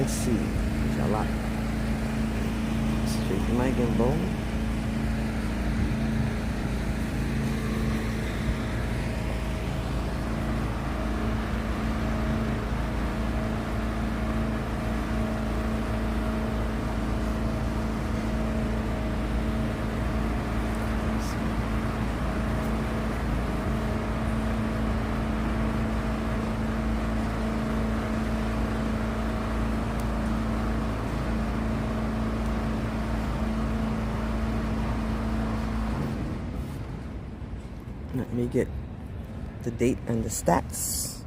Let's see. There's a lot. Straight my gimbal. Let me get the date and the stats.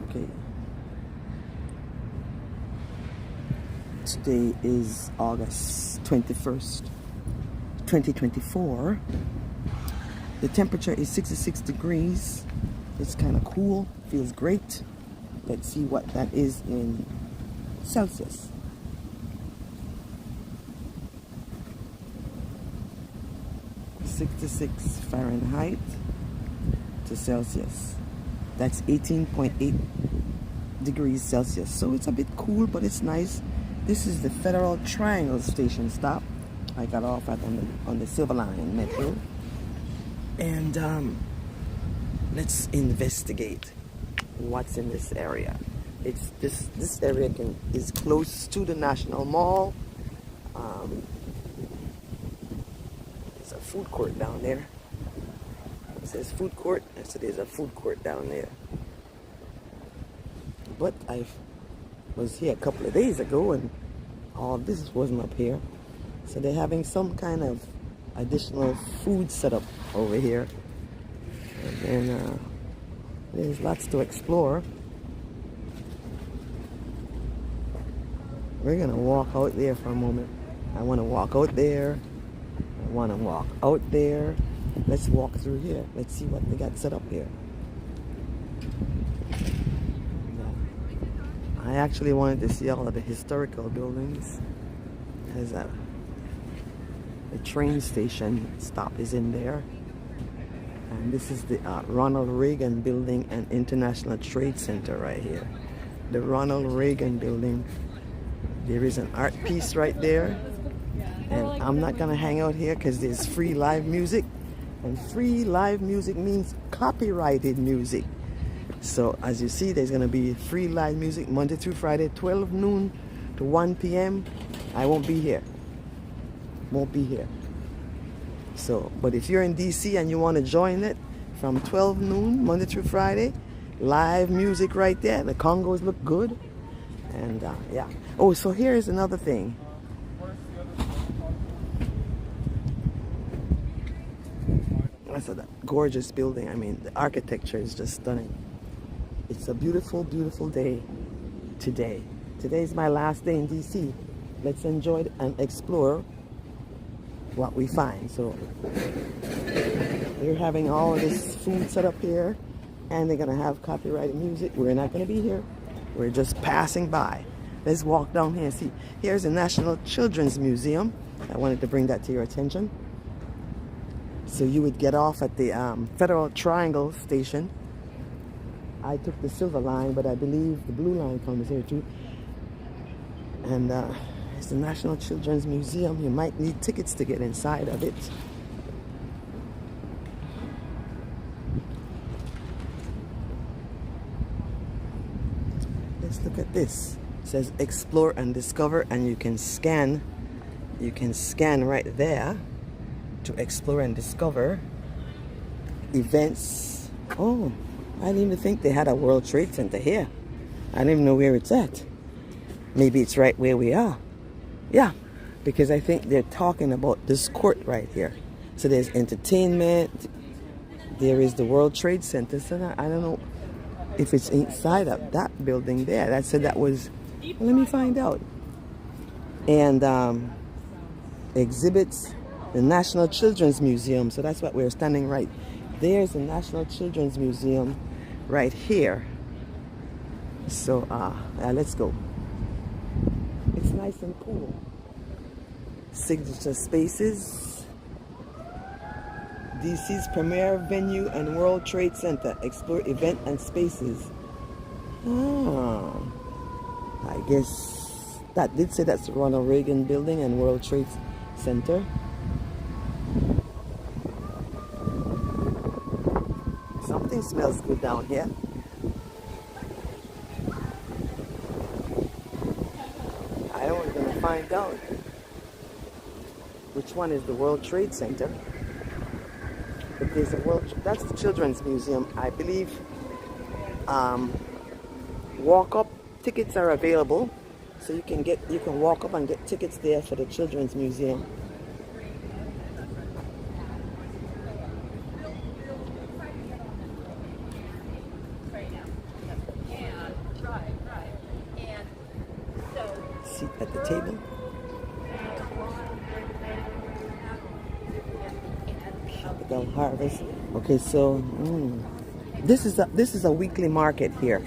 Okay. Today is August 21st, 2024. The temperature is 66 degrees. It's kind of cool, feels great. Let's see what that is in Celsius. (66 Fahrenheit to Celsius). That's 18.8 degrees Celsius. So it's a bit cool, but it's nice. This is the Federal Triangle Station stop. I got off at on the Silver Line Metro. And let's investigate what's in this area. It's this area is close to the National Mall. There's a food court down there. It says food court, so there's a food court down there. But I was here a couple of days ago and all this wasn't up here. So they're having some kind of additional food set up over here. And then there's lots to explore. We're gonna walk out there for a moment. I wanna walk out there. I wanna walk out there. Let's walk through here. Let's see what they got set up here. I actually wanted to see all of the historical buildings. There's the train station stop is in there. And this is the Ronald Reagan Building and International Trade Center right here. The Ronald Reagan Building. There is an art piece right there. And I'm not gonna hang out here because there's free live music. And free live music means copyrighted music. So as you see, there's gonna be free live music Monday through Friday, 12 noon to 1 p.m. I won't be here. Won't be here. So, but if you're in DC and you want to join it from 12 noon, Monday through Friday, live music right there. The Congos look good. And yeah. Oh, so here's another thing. That's a gorgeous building. I mean, the architecture is just stunning. It's a beautiful, beautiful day today. Today's my last day in DC. Let's enjoy it and explore what we find. So they're having all of this food set up here and they're gonna have copyrighted music. We're not gonna be here. We're just passing by. Let's walk down here and see. Here's the National Children's Museum. I wanted to bring that to your attention. So you would get off at the Federal Triangle Station. I took the Silver Line, but I believe the Blue Line comes here too. And it's the National Children's Museum. You might need tickets to get inside of it. Let's look at this. It says explore and discover, and you can scan right there to explore and discover events. Oh, I didn't even think they had a World Trade Center here. I don't even know where it's at. Maybe it's right where we are. Yeah, because I think they're talking about this court right here. So there's entertainment. There is the World Trade Center. So I don't know if it's inside of that building there. That said that was, well, let me find out. And exhibits, the National Children's Museum. So that's what we're standing right. There's the National Children's Museum right here. So let's go. It's nice and cool. Signature Spaces, DC's premier venue and World Trade Center. Explore event and spaces. Ah, I guess that did say that's Ronald Reagan Building and World Trade Center. Something smells good down here. I was going to find out which one is the World Trade Center. But there's a that's the Children's Museum, I believe. Walk-up tickets are available, so you can walk up and get tickets there for the Children's Museum. Seat at the table. Capital Harvest. Okay, so this is a weekly market here.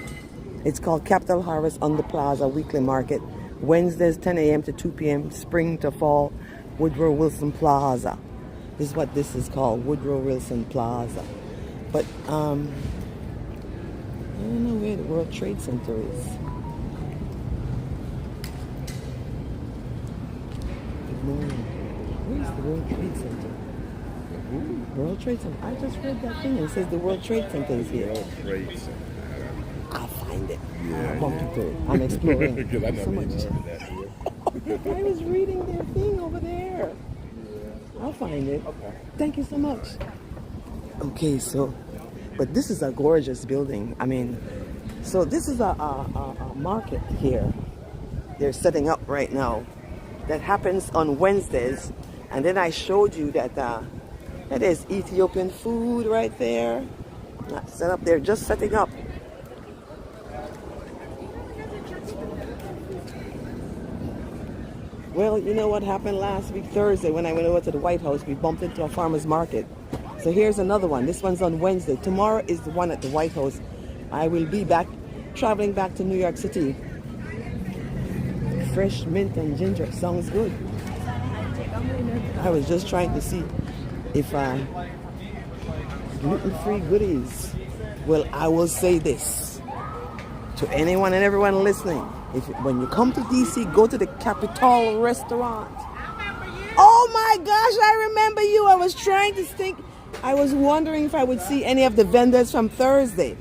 It's called Capital Harvest on the Plaza Weekly Market. Wednesdays 10 a.m. to 2 p.m. Spring to fall. Woodrow Wilson Plaza. This is what this is called, Woodrow Wilson Plaza. But I don't know where the World Trade Center is. Good morning. Where's the World Trade Center? World Trade Center. I just read that thing. It says the World Trade Center is here. World Trade Center. I'll find it. Yeah. I'm exploring. Because I So much. I was reading their thing over there. Yeah. I'll find it. Okay. Thank you so much. Okay, so, but this is a gorgeous building. I mean, so this is a market here. They're setting up right now. That happens on Wednesdays. And then I showed you that that is Ethiopian food right there. Not set up there, just setting up. Well, you know what happened last week, Thursday, when I went over to the White House, we bumped into a farmer's market. So here's another one. This one's on Wednesday. Tomorrow is the one at the White House. I will be traveling back to New York City. Fresh mint and ginger. Sounds good. I was just trying to see if gluten-free goodies. Well, I will say this to anyone and everyone listening. When you come to DC, go to the Capitol restaurant. Oh my gosh, I remember you. I was trying to think. I was wondering if I would see any of the vendors from Thursday.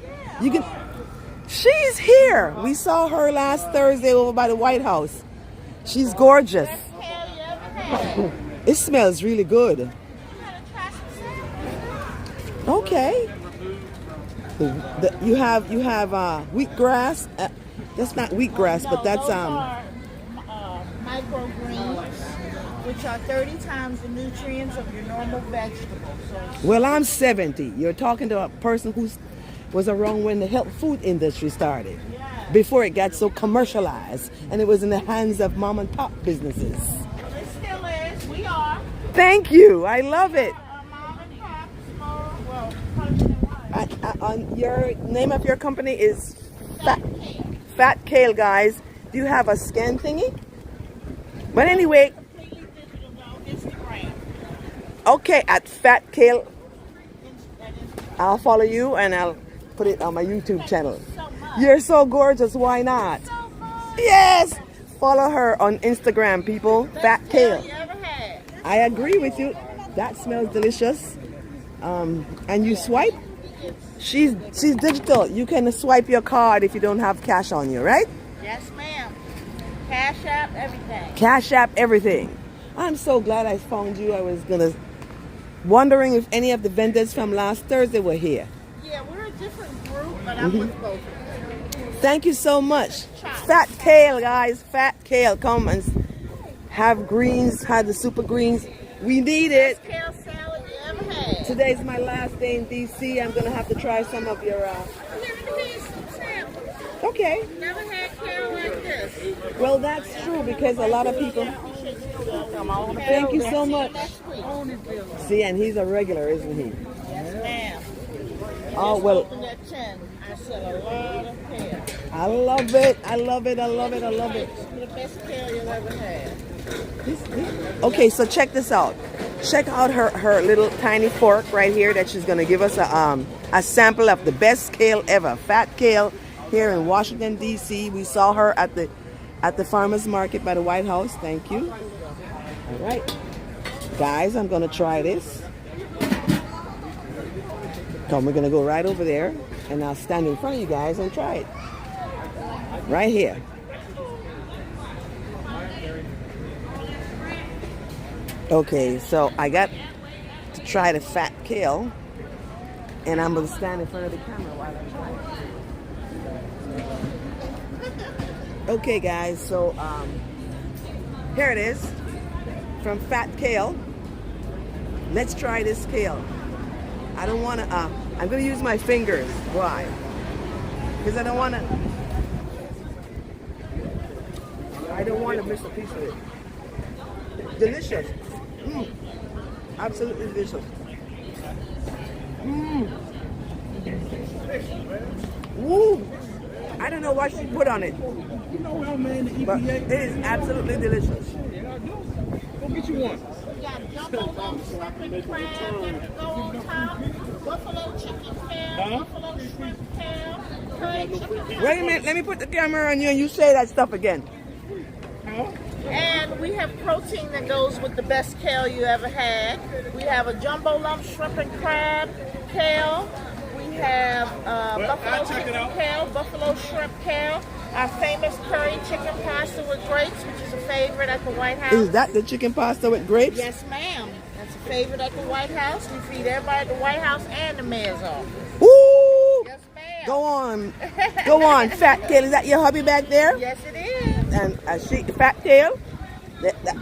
She's here. We saw her last Thursday over by the White House. She's gorgeous. It smells really good. Okay. You have wheatgrass. That's not wheatgrass, but that's microgreens, which are 30 times the nutrients of your normal vegetables. Well, I'm 70. You're talking to a person who was around when the health food industry started, before it got so commercialized and it was in the hands of mom and pop businesses. Well, it still is. We are. Thank you. I love it. Mom and pop, small, well, country-wide. Your name of your company is Fat Kale, guys. Do you have a scan thingy? But anyway, Completely digital, though. Instagram. okay, at Fat Kale, I'll follow you and I'll put it on my YouTube channel. So much. You're so gorgeous. Why not? So much. Yes. Follow her on Instagram, people. Fat Kale. You ever had? I agree with you. That smells delicious. And you swipe? She's digital. You can swipe your card if you don't have cash on you, right? Yes, ma'am. Cash App, everything. Cash App, everything. I'm so glad I found you. I was wondering if any of the vendors from last Thursday were here. Yeah, we're a different group, but I'm with both of them. Thank you so much. Fat Kale, guys. Fat Kale. Come and have greens, have the super greens. We need it. Kale salad you ever had? Today's my last day in DC. I'm going to have to try some of your... Okay. Never had kale like this. Well, that's true because a lot of people... Thank you so much. See, and he's a regular, isn't he? Yes, ma'am. Oh, well... Open that tin. I sell a lot of kale. I love it. I love it. I love it. I love it. The best kale you'll ever had. Okay, so check this out. Check out her little tiny fork right here that she's gonna give us a sample of the best kale ever, fat kale here in Washington D.C. We saw her at the farmers market by the White House. Thank you. All right, guys, I'm gonna try this. Come, we're gonna go right over there, and I'll stand in front of you guys and try it right here. Okay, so I got to try the fat kale, and I'm gonna stand in front of the camera while I try it. Okay, guys, so here it is from fat kale. Let's try this kale. I don't want to. I'm gonna use my fingers. Why? Because I don't want to. I don't want to miss a piece of it. Delicious. Absolutely delicious. Woo! I don't know what she put on it, but it is absolutely delicious. Go get you one. We got jumbo lump shrimp and crab that go on top, buffalo chicken tail, buffalo shrimp tail, curry chicken. Wait a minute, let me put the camera on you and you say that stuff again. And we have protein that goes with the best kale you ever had. We have a jumbo lump shrimp and crab kale. We have buffalo chicken kale, buffalo shrimp kale. Our famous curry chicken pasta with grapes, which is a favorite at the White House. Is that the chicken pasta with grapes? Yes, ma'am. That's a favorite at the White House. We feed everybody at the White House and the mayor's office. Woo! Yes, ma'am. Go on. Go on, Fat Kale. Is that your hubby back there? Yes, it is. And Fat Kale.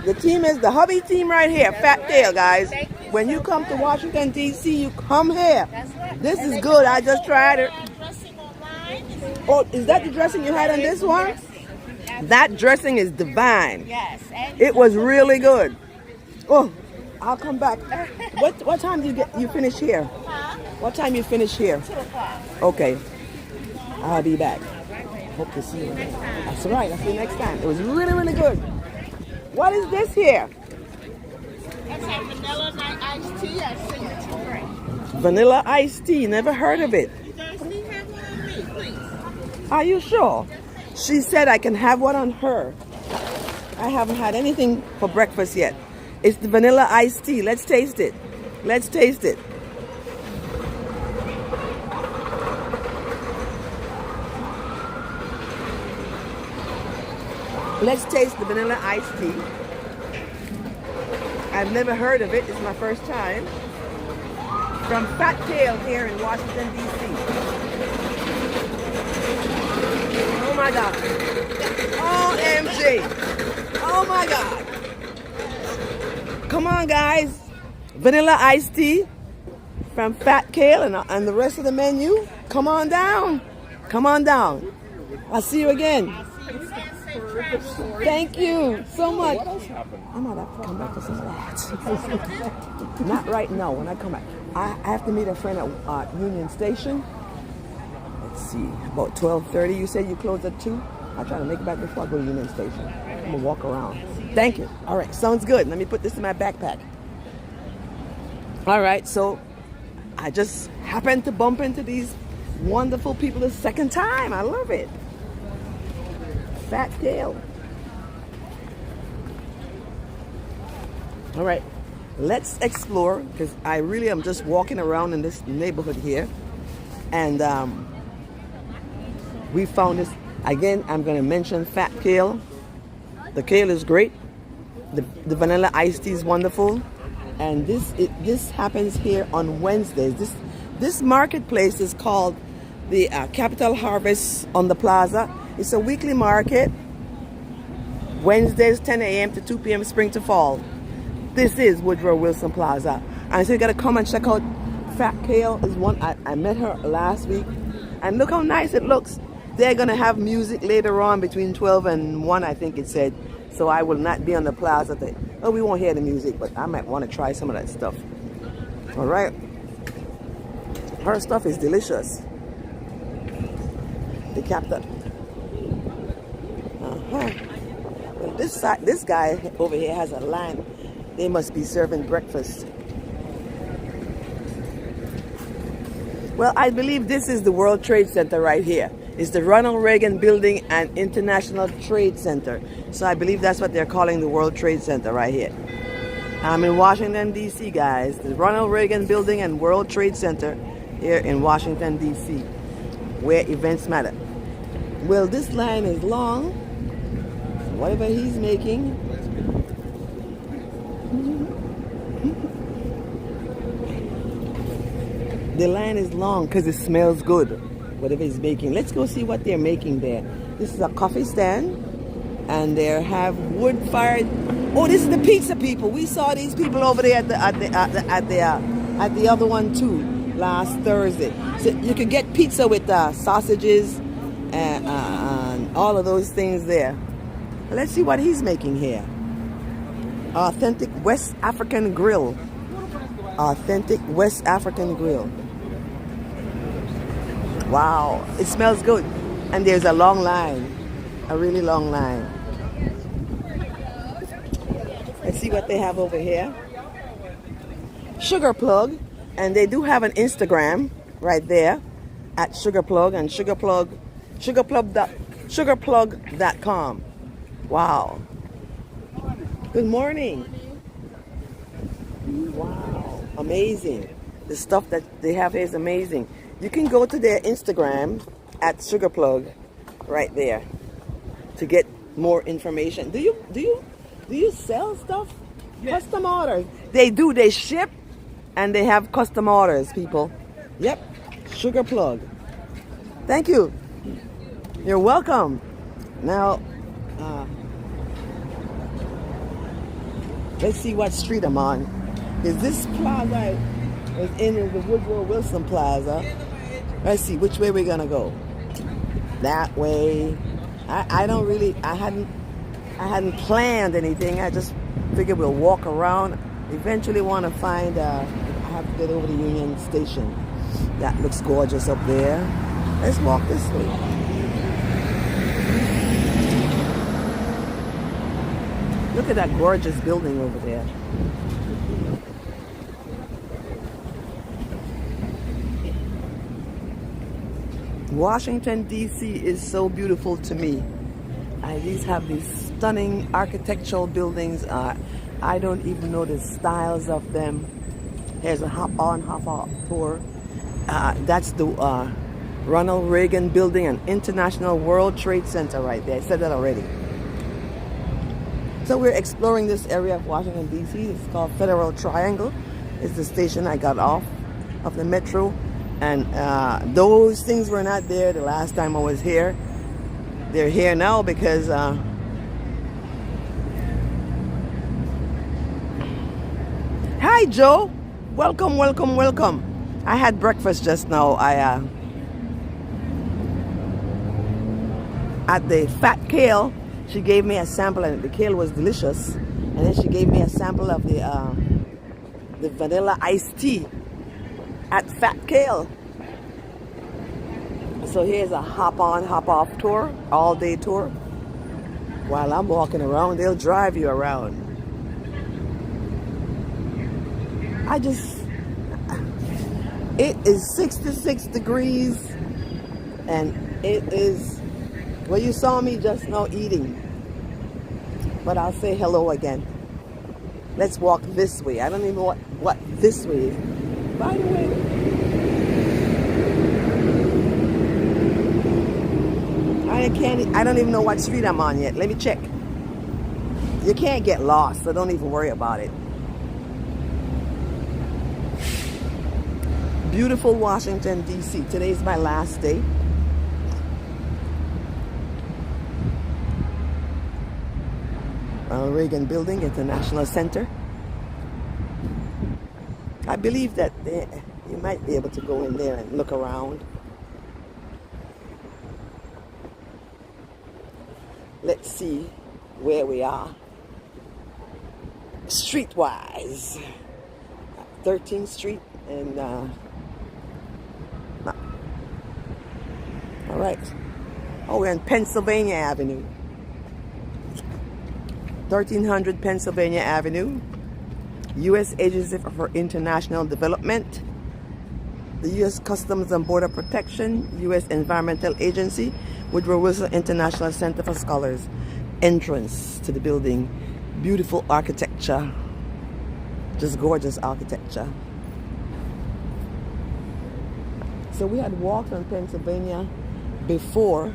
The team is the hubby team right here. Fat Kale, guys. When you come to Washington, D.C., you come here. That's right. This is good. I just tried it. Dressing online. Oh, is that the dressing you had on this one? That dressing is divine. Yes. And It was really good. Oh, I'll come back. What time do you finish here? Huh? What time you finish here? 2 o'clock. Okay. I'll be back. Hope to see you again. That's right. I'll see you next time. It was really, really good. What is this here? That's our vanilla night iced tea, our signature drink. Vanilla iced tea. Never heard of it. You guys need to have one on me, please. Are you sure? She said I can have one on her. I haven't had anything for breakfast yet. It's the vanilla iced tea. Let's taste it. Let's taste it. Let's taste the vanilla iced tea. I've never heard of it. It's my first time. From Fat Kale here in Washington, D.C. Oh my God. OMG. Oh my God. Come on, guys. Vanilla iced tea from Fat Kale and the rest of the menu. Come on down. Come on down. I'll see you again. Thank you so much. I might have to come back for some of that. Not right now. When I come back, I have to meet a friend at Union Station. Let's see, about 12:30. You said you close at 2. I'll try to make it back before I go to Union Station. I'm gonna walk around. Thank you. All right, sounds good. Let me put this in my backpack. All right, so I just happened to bump into these wonderful people the second time. I love it. Fat Kale. All right, let's explore, because I really am just walking around in this neighborhood here, and we found this. Again, I'm going to mention Fat Kale. The kale is great. The vanilla iced tea is wonderful, and this happens here on Wednesdays. This marketplace is called the Capital Harvest on the Plaza. It's a weekly market. Wednesdays, 10 a.m. to 2 p.m. spring to fall. This is Woodrow Wilson Plaza. And so you gotta come and check out Fat Kale is one. I met her last week, and look how nice it looks. They're gonna have music later on between 12 and 1, I think it said. So I will not be on the plaza. Oh, we won't hear the music, but I might want to try some of that stuff. All right. Her stuff is delicious. The captain. This guy over here has a line. They must be serving breakfast. Well, I believe this is the World Trade Center right here. It's the Ronald Reagan Building and International Trade Center. So I believe that's what they're calling the World Trade Center right here. I'm in Washington, D.C., guys. The Ronald Reagan Building and World Trade Center here in Washington, D.C., where events matter. Well, this line is long. Whatever he's making. The line is long because it smells good. Whatever he's making. Let's go see what they're making there. This is a coffee stand, and they have wood-fired. Oh, this is the pizza people. We saw these people over there at the other one too last Thursday. So you could get pizza with sausages and all of those things there. Let's see what he's making here. Authentic West African grill. Authentic West African grill. Wow, it smells good. And there's a long line, a really long line. Let's see what they have over here. Sugar Plug, and they do have an Instagram right there at Sugar Plug and sugarplug.com. Wow. Good morning. Wow, amazing. The stuff that they have here is amazing. You can go to their Instagram at Sugar Plug right there to get more information. Do you sell stuff? Yes. Custom orders. They do. They ship and they have custom orders, people. Yep. Sugar Plug. Thank you. You're welcome. Now, let's see what street I'm on. Is this plaza is in the Woodrow Wilson Plaza? Let's see which way we're gonna go. That way. I hadn't planned anything. I just figured we'll walk around. Eventually want to find I have to get over the Union Station. That looks gorgeous up there. Let's walk this way. Look at that gorgeous building over there. Washington, D.C. is so beautiful to me. These have these stunning architectural buildings. I don't even know the styles of them. Here's a hop-on, hop-off tour. That's the Ronald Reagan Building and International World Trade Center right there. I said that already. So we're exploring this area of Washington, D.C. It's called Federal Triangle. It's the station I got off of the metro. And those things were not there the last time I was here. They're here now because hi Joe, welcome, welcome, welcome. I had breakfast just now. At the Fat Kale, she gave me a sample, and the kale was delicious. And then she gave me a sample of the vanilla iced tea at Fat Kale. So here's a hop-on, hop-off tour, all-day tour. While I'm walking around, they'll drive you around. It is 66 degrees, and it is, well, you saw me just now eating, but I'll say hello again. Let's walk this way. I don't even know what this way is. By the way, I don't even know what street I'm on yet. Let me check. You can't get lost, so don't even worry about it. Beautiful Washington, D.C. Today's my last day. Ronald Reagan Building, International Center. I believe that you might be able to go in there and look around. Let's see where we are. Streetwise. 13th Street and all right. Oh, we're on Pennsylvania Avenue. 1300 Pennsylvania Avenue, U.S. Agency for International Development, the U.S. Customs and Border Protection, U.S. Environmental Agency, Woodrow Wilson International Center for Scholars. Entrance to the building. Beautiful architecture. Just gorgeous architecture. So we had walked on Pennsylvania before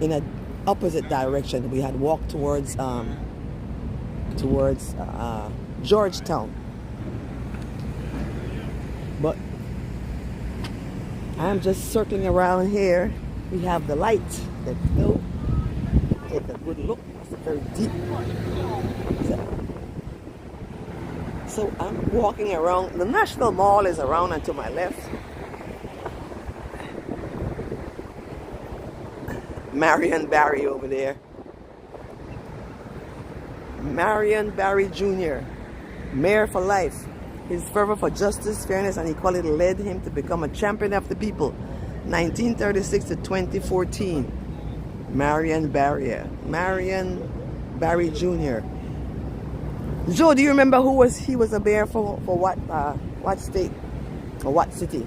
in an opposite direction. We had walked towards Georgetown. But I'm just circling around here. We have the light. Let's go. Take a good look. It's very deep. So I'm walking around. The National Mall is around and to my left. Marion Barry over there. Marion Barry Jr., Mayor for life. His fervor for justice, fairness, and equality led him to become a champion of the people. 1936 to 2014. Marion Barry Jr. Joe, do you remember he was a mayor for what state or what city?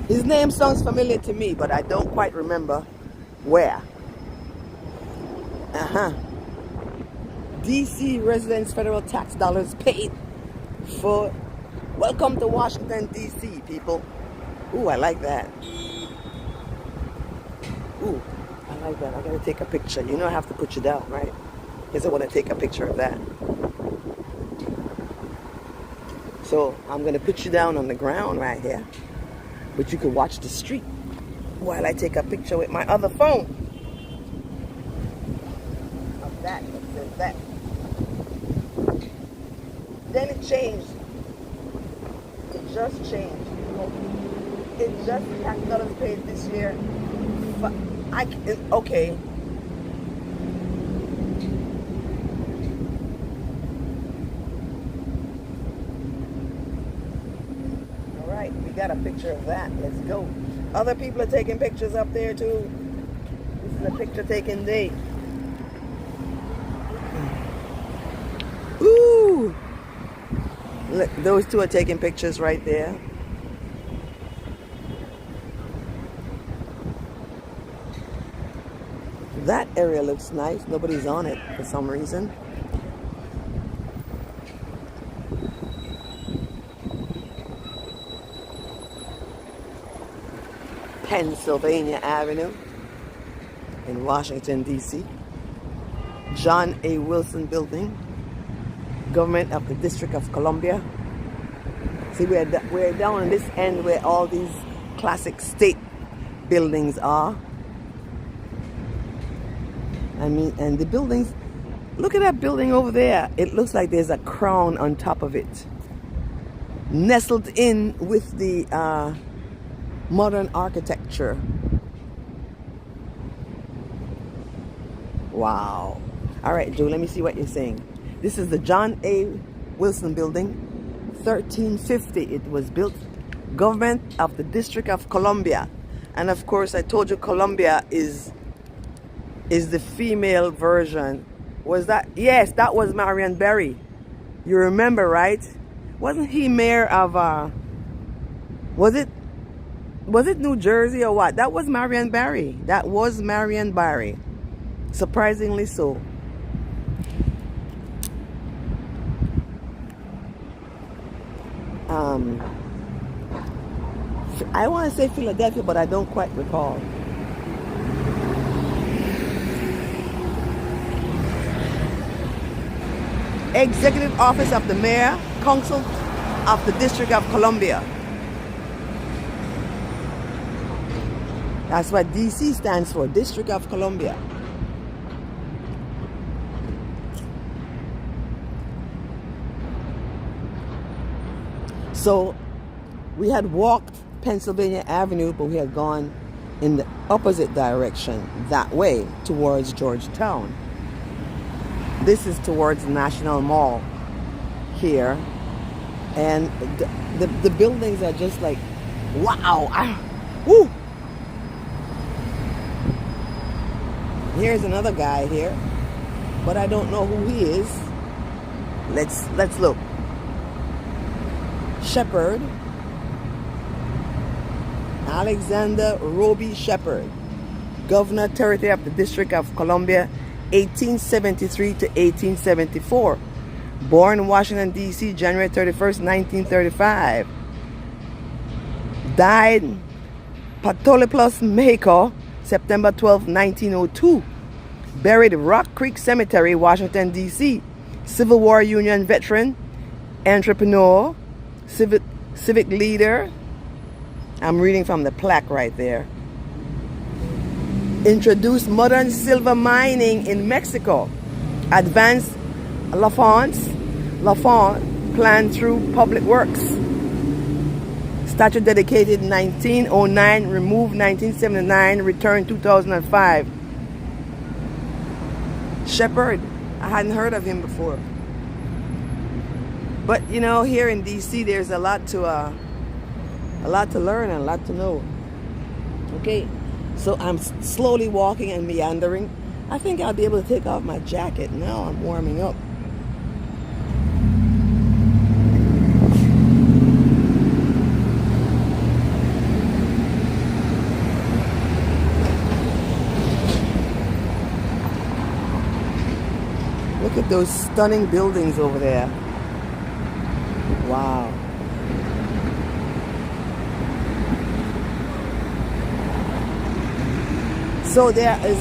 His name sounds familiar to me, but I don't quite remember where. DC residents federal tax dollars paid for welcome to Washington DC, people. Ooh, I like that. Ooh, I like that. I gotta take a picture. You know I have to put you down, right? Because I want to take a picture of that. So I'm gonna put you down on the ground right here, but you can watch the street while I take a picture with my other phone. Of that, it says that. Then it changed. It just changed. It just tax dollars paid this year. But okay. All right, we got a picture of that. Let's go. Other people are taking pictures up there too. This is a picture taking day. Ooh! Look, those two are taking pictures right there. That area looks nice. Nobody's on it for some reason. Pennsylvania Avenue in Washington, D.C. John A. Wilson Building, Government of the District of Columbia. See, we're down on this end where all these classic state buildings are. I mean, and the buildings, look at that building over there. It looks like there's a crown on top of it. Nestled in with the modern architecture. Wow. All right, Joe, let me see what you're saying. This is the John A. Wilson Building, 1350. It was built, Government of the District of Columbia. And of course, I told you Columbia is the female version. Was that? Yes, that was Marion Barry. You remember, right? Wasn't he mayor of, was it New Jersey or what? That was Marion Barry. That was Marion Barry. Surprisingly so. I want to say Philadelphia, but I don't quite recall. Executive Office of the Mayor, Council of the District of Columbia. That's what DC stands for, District of Columbia. So we had walked Pennsylvania Avenue, but we had gone in the opposite direction, that way, towards Georgetown. This is towards National Mall here. And the buildings are just like, wow. Woo! Here's another guy here. but I don't know who he is. Let's look. Shepherd, Alexander Roby Shepherd, Governor Territory of the District of Columbia, 1873 to 1874. Born in Washington, D.C., January 31st, 1935. Died Patoliplus, Mexico, September 12, 1902. Buried Rock Creek Cemetery, Washington, D.C. Civil War Union veteran, entrepreneur, civic leader. I'm reading from the plaque right there. Introduced modern silver mining in Mexico. Advanced Lafont plan through public works. Statue dedicated 1909, removed 1979, returned 2005. Shepherd, I hadn't heard of him before. But you know, here in DC, there's a lot to learn and a lot to know. Okay, so I'm slowly walking and meandering. I think I'll be able to take off my jacket now. I'm warming up. Look at those stunning buildings over there. Wow. So there is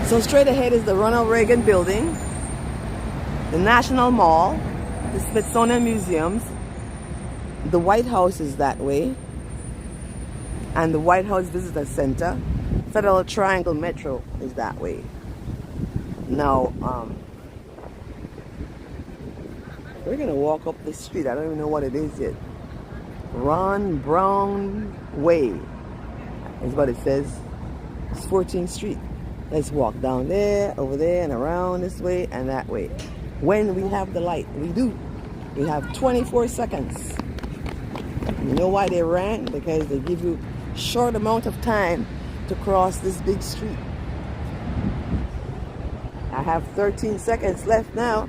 so straight ahead is the Ronald Reagan Building, the National Mall, the Smithsonian Museums, the White House is that way, and the White House Visitor Center. Federal Triangle Metro is that way. Now, we're gonna walk up this street. I don't even know what it is yet. Ron Brown Way is what it says. It's 14th Street. Let's walk down there, over there, and around this way and that way. When we have the light, we do. We have 24 seconds. You know why they ran? Because they give you short amount of time to cross this big street. I have 13 seconds left now.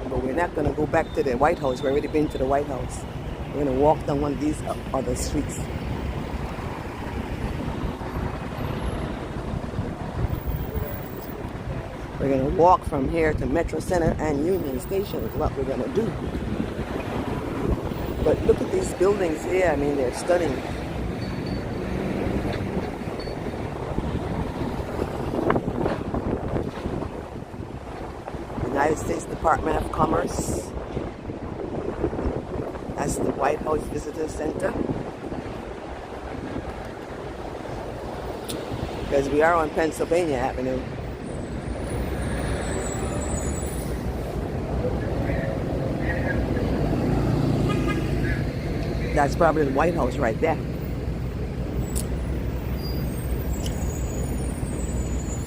But we're not going to go back to the White House. We've already been to the White House. We're going to walk down one of these other streets. We're going to walk from here to Metro Center and Union Station is what we're going to do. But look at these buildings here. I mean, they're stunning. United States Department of Commerce. That's the White House Visitor Center. Because we are on Pennsylvania Avenue. That's probably the White House right there.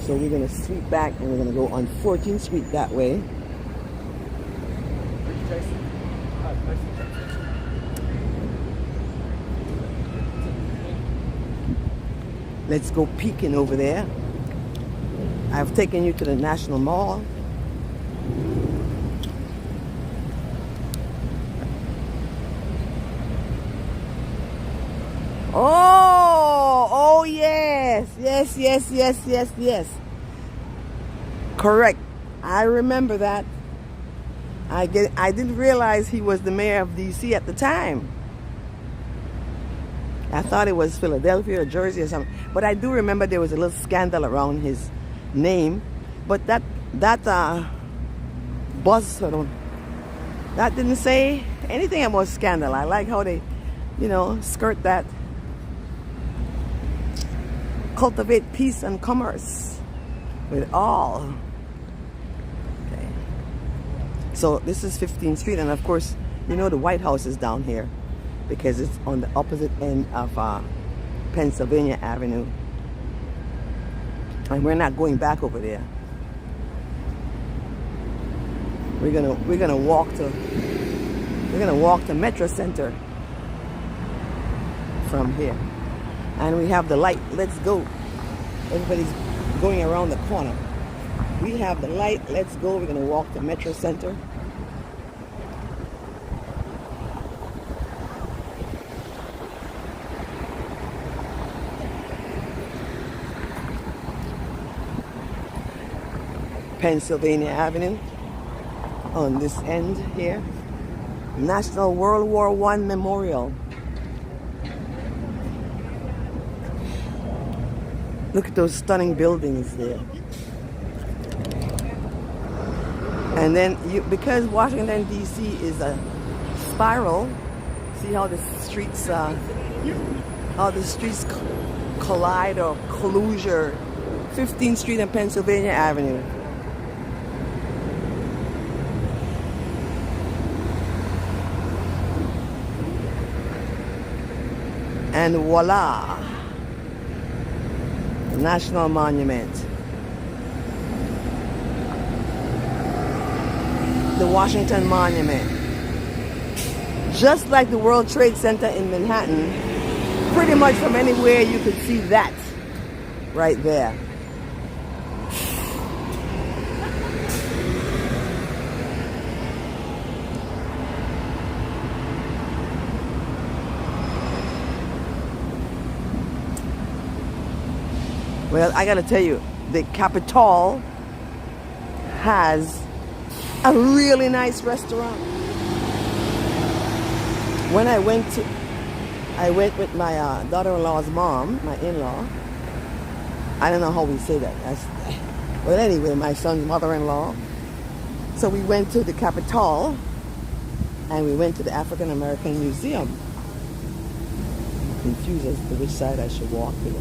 So we're going to sweep back and we're going to go on 14th Street that way. Let's go peeking over there. I've taken you to the National Mall. Oh yes, yes. Correct. I remember that. I didn't realize he was the mayor of DC at the time. I thought it was Philadelphia or Jersey or something. But I do remember there was a little scandal around his name. But that buzz, that didn't say anything about scandal. I like how they, skirt that. Cultivate peace and commerce with all. Okay. So this is 15th Street, and of course, the White House is down here because it's on the opposite end of Pennsylvania Avenue, and we're not going back over there. We're gonna walk to We're gonna walk to Metro Center from here. And we have the light. Let's go. Everybody's going around the corner. We have the light. Let's go. We're gonna walk to Metro Center. Pennsylvania Avenue on this end here. National World War I Memorial. Look at those stunning buildings there. And then because Washington D.C. is a spiral, see how the streets collide or collusion. 15th Street and Pennsylvania Avenue. And voila, National Monument. The Washington Monument. Just like the World Trade Center in Manhattan, pretty much from anywhere you could see that right there. Well, I gotta tell you, the Capitol has a really nice restaurant. When I went with my daughter-in-law's mom, my in-law. I don't know how we say that. Well, anyway, my son's mother-in-law. So we went to the Capitol, and we went to the African American Museum. I'm confused as to which side I should walk to.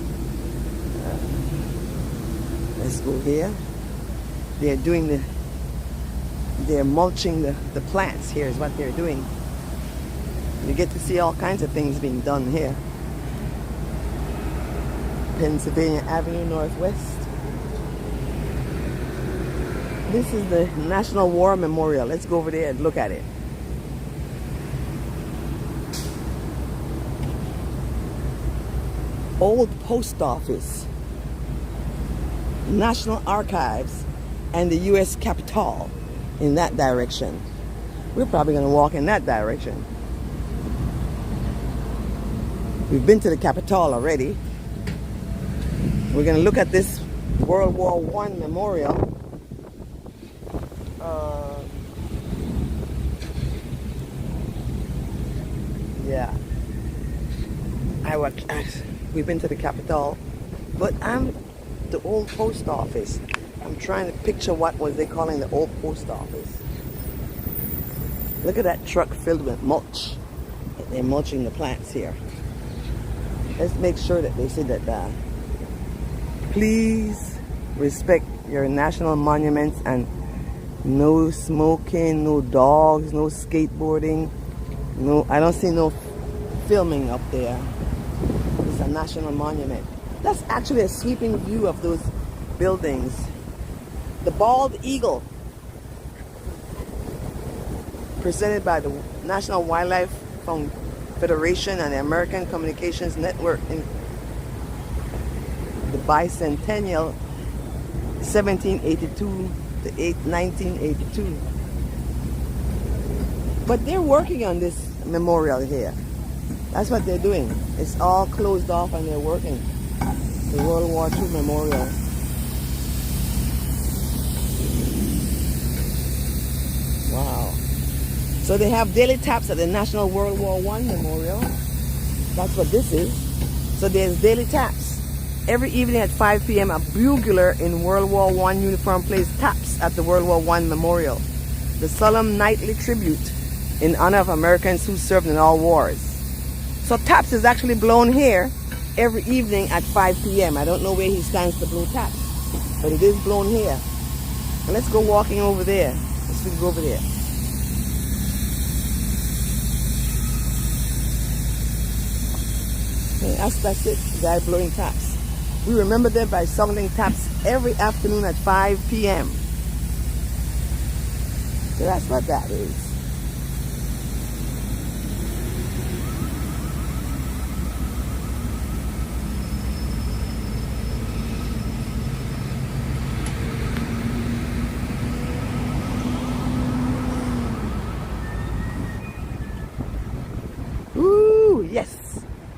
Let's go here. They're mulching the plants here is what they're doing. You get to see all kinds of things being done here. Pennsylvania Avenue Northwest. This is the National War Memorial. Let's go over there and look at it. Old Post Office, National Archives, and the U.S. Capitol in that direction. We're probably going to walk in that direction. We've been to the Capitol already. We're going to look at this World War I memorial. Yeah. We've been to the Capitol, but the old post office. I'm trying to picture what was they calling the old post office. Look at that truck filled with mulch. They're mulching the plants here. Let's make sure that they say that please respect your national monuments and no smoking, no dogs, no skateboarding. No, I don't see no filming up there. It's a national monument. That's actually a sweeping view of those buildings. The bald eagle, presented by the National Wildlife Federation and the American Communications Network in the bicentennial 1782 to 1982. But they're working on this memorial here. That's what they're doing. It's all closed off and they're working. The World War II memorial. Wow. So they have daily taps at the National World War I Memorial. That's what this is. So there's daily taps. Every evening at 5 p.m. a bugler in World War I uniform plays taps at the World War I Memorial. The solemn nightly tribute in honor of Americans who served in all wars. So taps is actually blown here every evening at 5 p.m. I don't know where he stands to blow taps, but it is blown here. And let's go walking over there. Let's go over there. That's it, the guy blowing taps. We remember them by sounding taps every afternoon at 5 p.m. So that's what that is.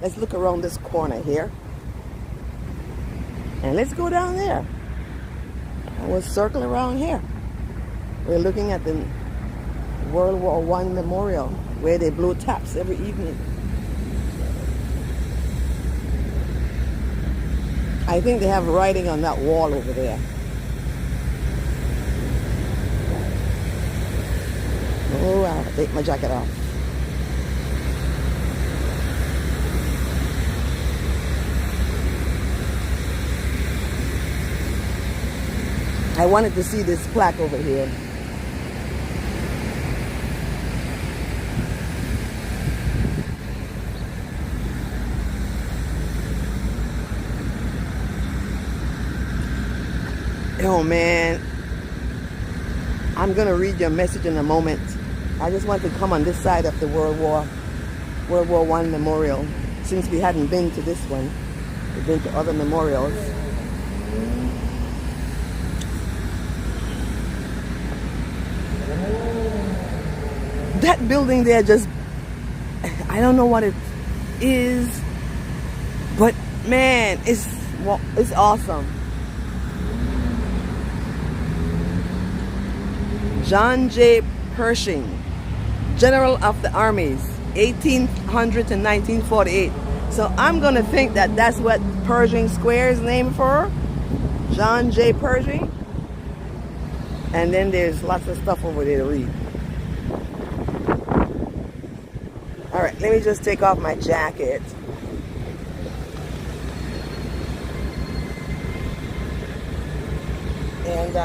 Let's look around this corner here. And let's go down there. And we'll circle around here. We're looking at the World War I Memorial, where they blow taps every evening. I think they have writing on that wall over there. Oh, I'll take my jacket off. I wanted to see this plaque over here. Oh man, I'm gonna read your message in a moment. I just want to come on this side of the World War I Memorial, since we hadn't been to this one. We've been to other memorials. That building there just, I don't know what it is, but man, it's awesome. John J. Pershing, General of the Armies, 1800 to 1948. So I'm gonna think that that's what Pershing Square is named for, John J. Pershing. And then there's lots of stuff over there to read. All right, let me just take off my jacket. And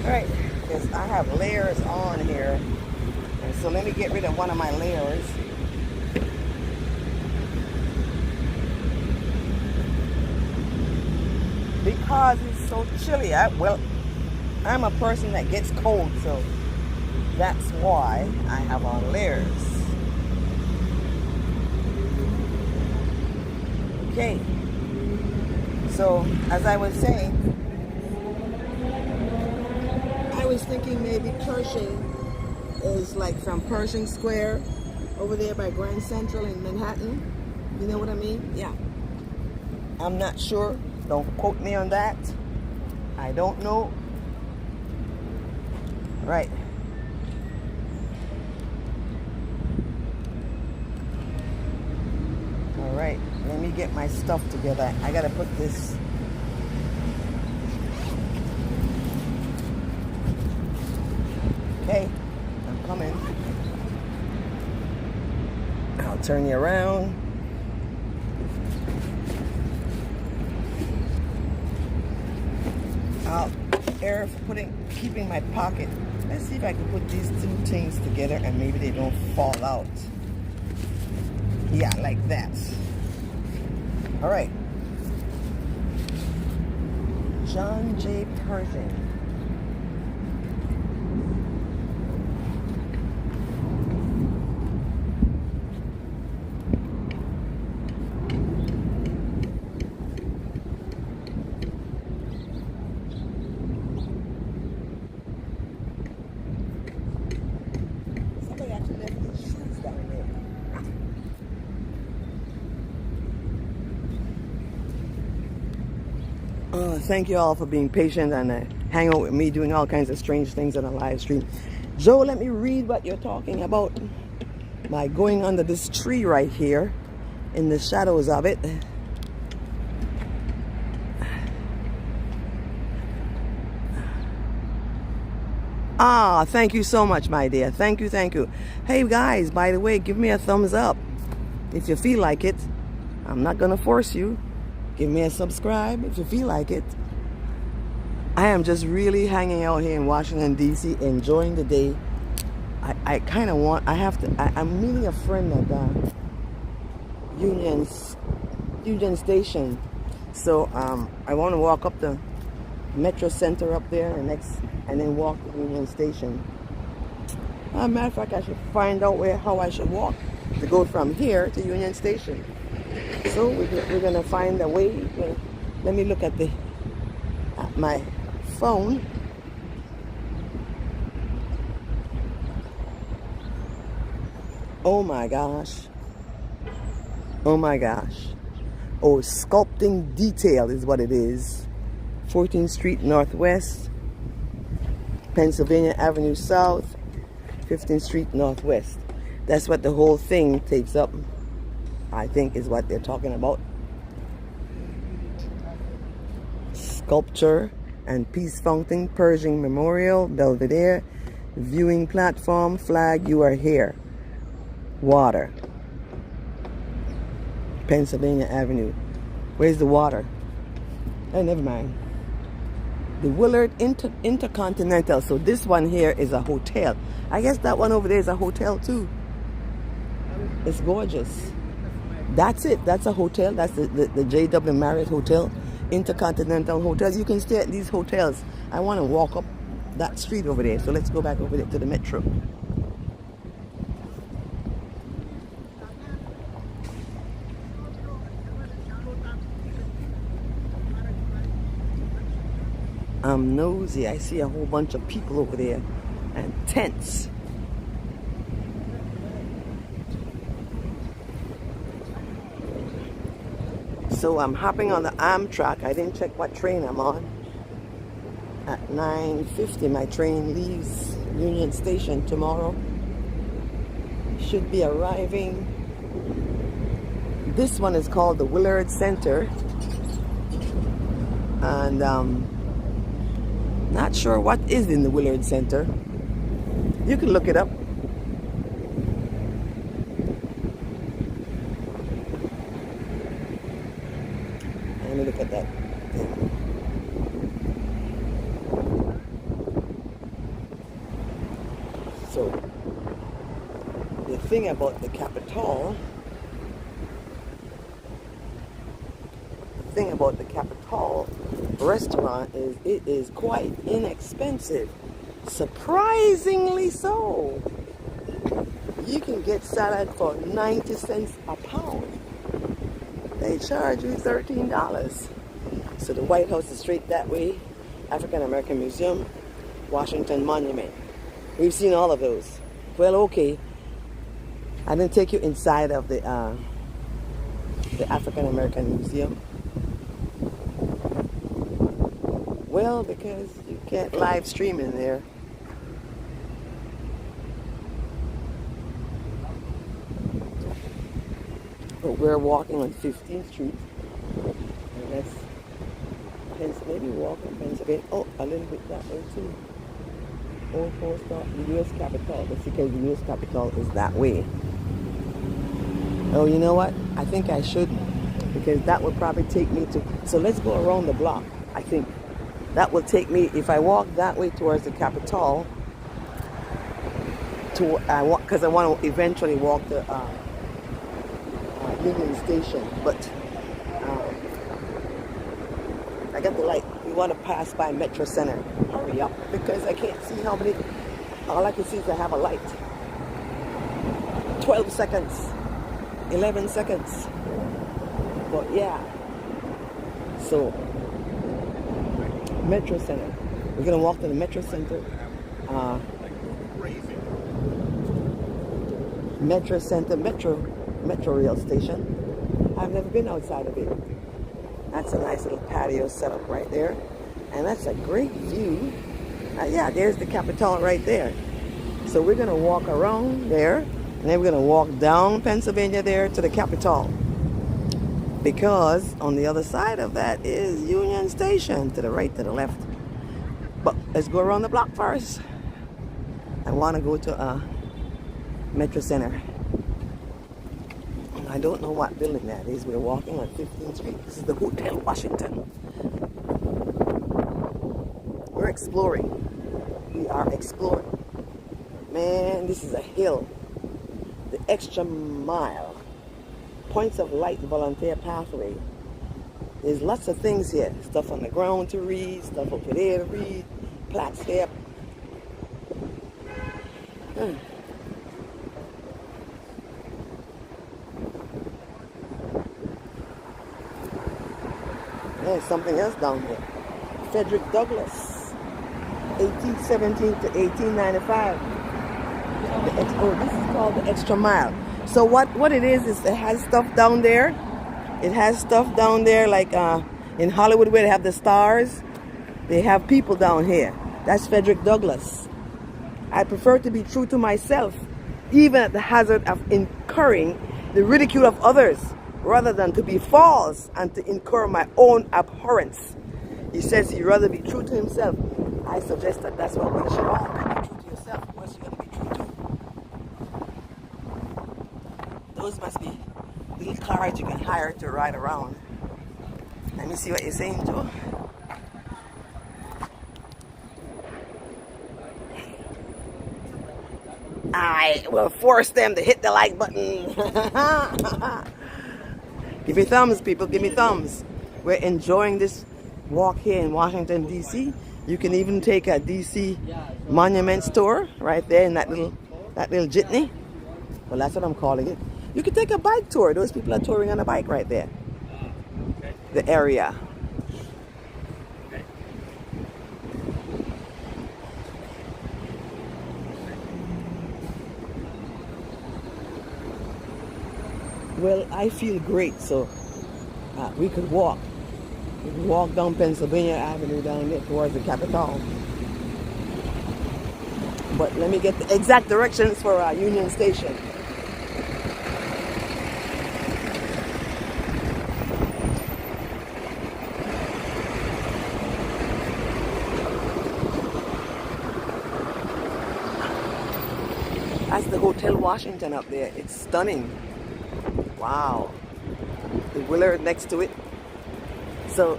all right, because I have layers on here. And so let me get rid of one of my layers. Because it's so chilly. I'm a person that gets cold, so that's why I have on layers. Okay. So, as I was saying, I was thinking maybe Pershing is like from Pershing Square over there by Grand Central in Manhattan. You know what I mean? Yeah. I'm not sure. Don't quote me on that. I don't know. Right. All right. Let me get my stuff together. I gotta put this. Okay, I'm coming. I'll turn you around. Keeping my pocket. Let's see if I can put these two things together and maybe they don't fall out. Yeah, like that. All right. John J. Pershing. Thank you all for being patient and hang out with me doing all kinds of strange things on a live stream. Joe, let me read what you're talking about by going under this tree right here in the shadows of it. Ah, thank you so much, my dear. Thank you, thank you. Hey guys, by the way, give me a thumbs up if you feel like it. I'm not gonna force you. Give me a subscribe if you feel like it. I am just really hanging out here in Washington, D.C., enjoying the day. I'm meeting a friend at Union Station. So I want to walk up the Metro Center up there and then walk to Union Station. As a matter of fact, I should find out how I should walk to go from here to Union Station. So we're gonna find a way. Let me look at my phone. Oh my gosh. Oh my gosh. Oh, sculpting detail is what it is. 14th Street Northwest, Pennsylvania Avenue South, 15th Street Northwest. That's what the whole thing takes up, I think, is what they're talking about. Sculpture and Peace Fountain, Pershing Memorial, Belvedere, viewing platform, flag, you are here. Water. Pennsylvania Avenue. Where's the water? Oh, never mind. The Willard Intercontinental. So this one here is a hotel. I guess that one over there is a hotel too. It's gorgeous. That's it. That's a hotel. That's the J.W. Marriott Hotel. Intercontinental Hotel. You can stay at these hotels. I want to walk up that street over there. So let's go back over there to the metro. I'm nosy. I see a whole bunch of people over there and tents. So I'm hopping on the Amtrak. I didn't check what train I'm on. At 9:50 my train leaves Union Station tomorrow. Should be arriving. This one is called the Willard Center. And not sure what is in the Willard Center. You can look it up. Let me look at that. So, the thing about the Capitol, restaurant is it is quite inexpensive. Surprisingly so. You can get salad for 90 cents a pound. They charge you $13. So the White House is straight that way. African American Museum, Washington Monument. We've seen all of those. Well, okay. I didn't take you inside of the African American Museum. Well, because you can't live stream in there. But we're walking on 15th Street. And that's maybe walking Pennsylvania. Oh, a little bit that way too. Old Post Office, the U.S. Capitol. That's because the U.S. Capitol is that way. Oh, you know what? I think I shouldn't. Because that would probably take me to... So let's go around the block, I think. That will take me, if I walk that way towards the Capitol, because I want to eventually walk the Union Station, but I got the light. We want to pass by Metro Center. Hurry up, because I can't see how many. All I can see is I have a light. 12 seconds, 11 seconds. But yeah, so Metro Center. We're gonna walk to the Metro Center. Metro Center, Metro Rail Station. I've never been outside of it. That's a nice little patio setup right there. And that's a great view. Yeah, there's the Capitol right there. So we're gonna walk around there, and then we're gonna walk down Pennsylvania there to the Capitol. Because on the other side of that is Union Station, to the right, to the left. But let's go around the block first. I wanna go to Metro Center. I don't know what building that is. We're walking on 15th Street. This is the Hotel Washington. We're exploring. We are exploring. Man, this is a hill. The extra mile. Points of light volunteer pathway. There's lots of things here. Stuff on the ground to read, stuff over there to read, plaques there. There's something else down here. Frederick Douglass, 1817 to 1895. Oh, this is called the extra mile. So what it is it has stuff down there. It has stuff down there like in Hollywood where they have the stars. They have people down here. That's Frederick Douglass. I prefer to be true to myself, even at the hazard of incurring the ridicule of others, rather than to be false and to incur my own abhorrence. He says he'd rather be true to himself. I suggest that that's what we should all be true to yourself. Who else you going to be true to? Those must be little cars you can hire to ride around. Let me see what you're saying, Joe. I will force them to hit the like button. Give me thumbs, people. Give me thumbs. We're enjoying this walk here in Washington, D.C. You can even take a D.C. Monuments tour right there in that little jitney. Well, that's what I'm calling it. You can take a bike tour. Those people are touring on a bike right there. The area. Well, I feel great, so we could walk. We could walk down Pennsylvania Avenue down there towards the Capitol. But let me get the exact directions for Union Station. That's the Hotel Washington up there. It's stunning. Wow. The Willard next to it. So,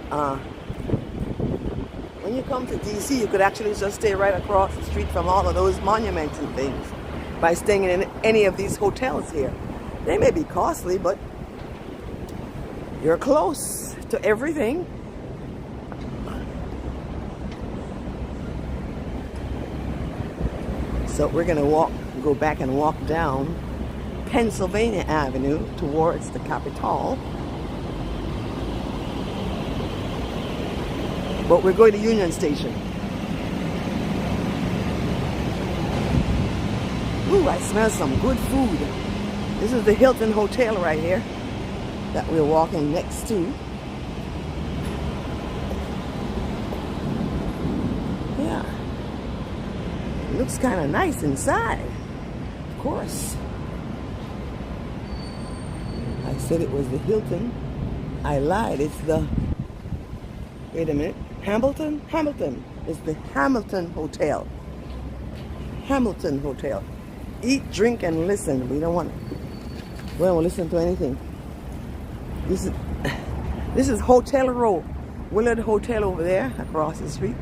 when you come to DC, you could actually just stay right across the street from all of those monuments and things by staying in any of these hotels here. They may be costly, but you're close to everything. So we're going to go back and walk down Pennsylvania Avenue towards the Capitol. But we're going to Union Station. Ooh, I smell some good food. This is the Hilton Hotel right here that we're walking next to. Yeah. It looks kind of nice inside. Of course. I said it was the Hilton. I lied. It's the... Wait a minute. Hamilton? Hamilton. It's the Hamilton Hotel. Hamilton Hotel. Eat, drink, and listen. We don't want to listen to anything. This is Hotel Row. Willard Hotel over there across the street.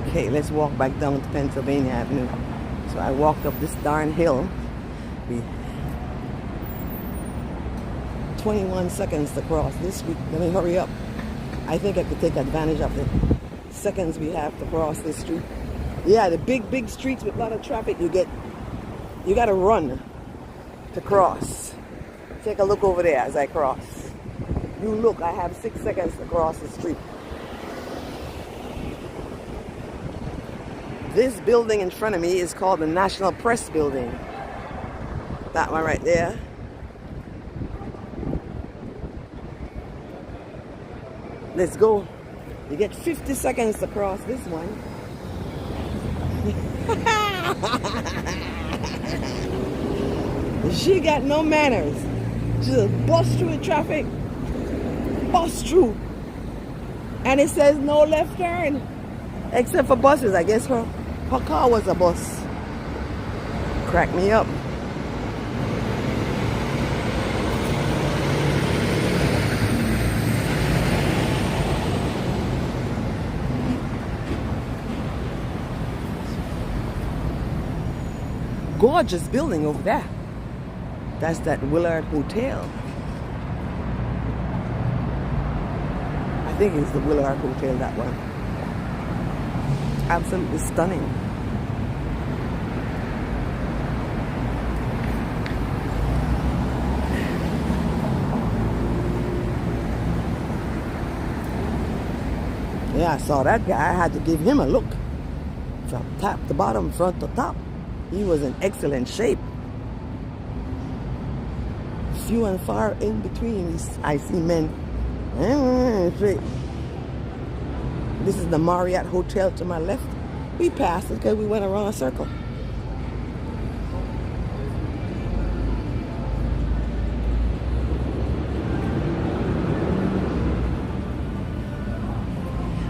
Okay, let's walk back down to Pennsylvania Avenue. So I walked up this darn hill. 21 seconds to cross this week. Let me hurry up. I think I could take advantage of the seconds we have to cross this street. Yeah, the big streets with a lot of traffic, you got to run to cross. Take a look over there as I cross. You look, I have 6 seconds to cross the street. This building in front of me is called the National Press Building. That one right there. Let's go. You get 50 seconds to cross this one. She got no manners. She just bust through the traffic. Bust through. And it says no left turn. Except for buses. I guess her car was a bus. Crack me up. Gorgeous building over there. That's that Willard Hotel. I think it's the Willard Hotel, that one. Absolutely stunning. Yeah, I saw that guy. I had to give him a look. From top to bottom, front to top. He was in excellent shape. Few and far in between, I see men. This is the Marriott Hotel to my left. We passed it because we went around a circle.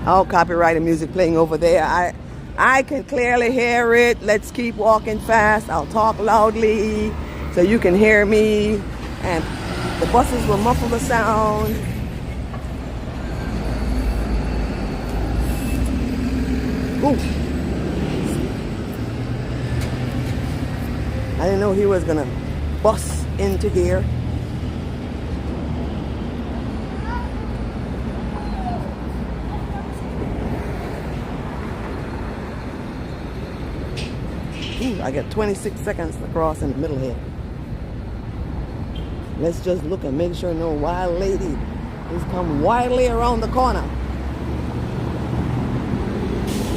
Oh, copyrighted music playing over there. I can clearly hear it. Let's keep walking fast. I'll talk loudly so you can hear me. And the buses will muffle the sound. Ooh. I didn't know he was gonna bust into here. Ooh, I got 26 seconds to cross in the middle here. Let's just look and make sure no wild lady has come wildly around the corner.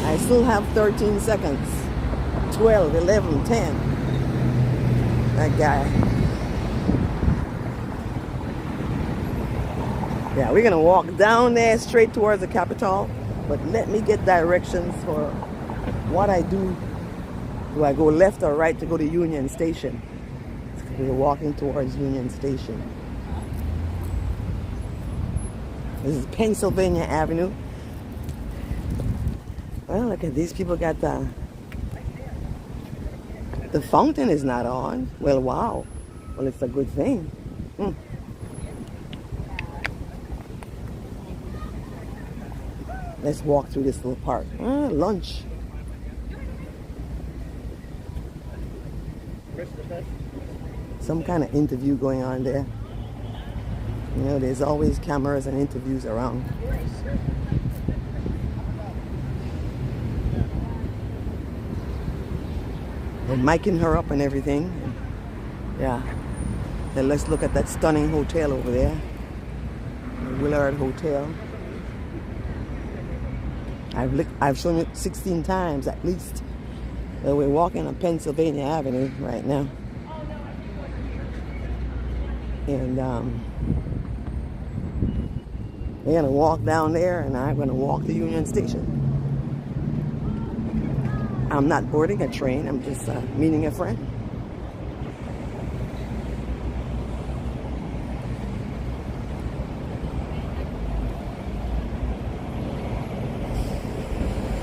I still have 13 seconds. 12, 11, 10. That guy. Yeah, we're gonna walk down there straight towards the Capitol, but let me get directions for what I do. Do I go left or right to go to Union Station? We're walking towards Union Station. This is Pennsylvania Avenue. Well, look at these people got the fountain is not on. Well, wow. Well, it's a good thing. Let's walk through this little park. Lunch. Some kind of interview going on there. You know, there's always cameras and interviews around. They're miking her up and everything. Yeah. Then let's look at that stunning hotel over there. The Willard Hotel. I've shown it 16 times at least. So we're walking on Pennsylvania Avenue right now. And we're gonna walk down there and I'm gonna walk to Union Station. I'm not boarding a train, I'm just meeting a friend.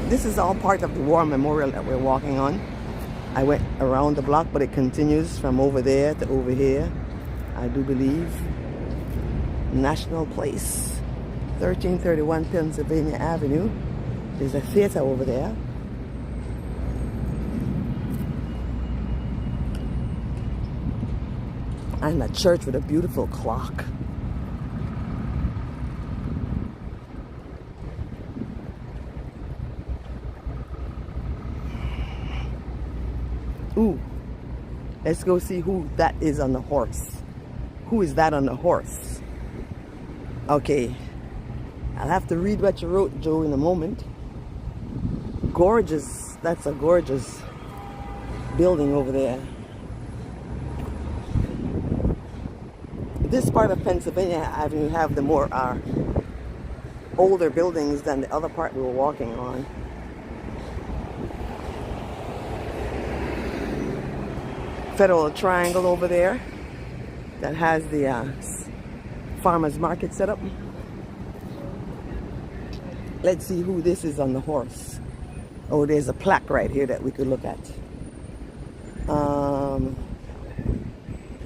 This is all part of the war memorial that we're walking on. I went around the block, but it continues from over there to over here. I do believe. National Place, 1331 Pennsylvania Avenue. There's a theater over there. And a church with a beautiful clock. Ooh, let's go see who that is on the horse. Who is that on the horse? Okay, I'll have to read what you wrote, Joe, in a moment. Gorgeous, that's a gorgeous building over there. This part of Pennsylvania Avenue have the more older buildings than the other part we were walking on. Federal Triangle over there that has the farmers market set up. Let's see who this is on the horse. Oh, there's a plaque right here that we could look at.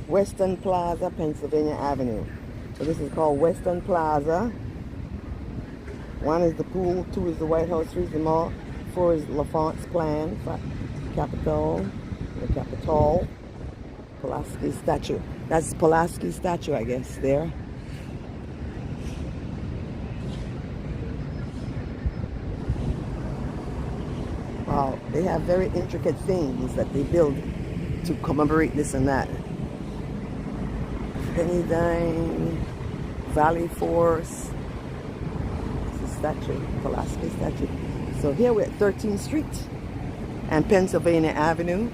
Western Plaza, Pennsylvania Avenue. So this is called Western Plaza. 1 is the pool, 2 is the White House, 3 is the mall, 4 is LaFont's plan, Capitol, the Capitol, Pulaski statue. That's Pulaski statue, I guess, there. Wow, they have very intricate things that they build to commemorate this and that. Penny Dime, Valley Force. This is statue, Pulaski statue. So here we're at 13th Street and Pennsylvania Avenue.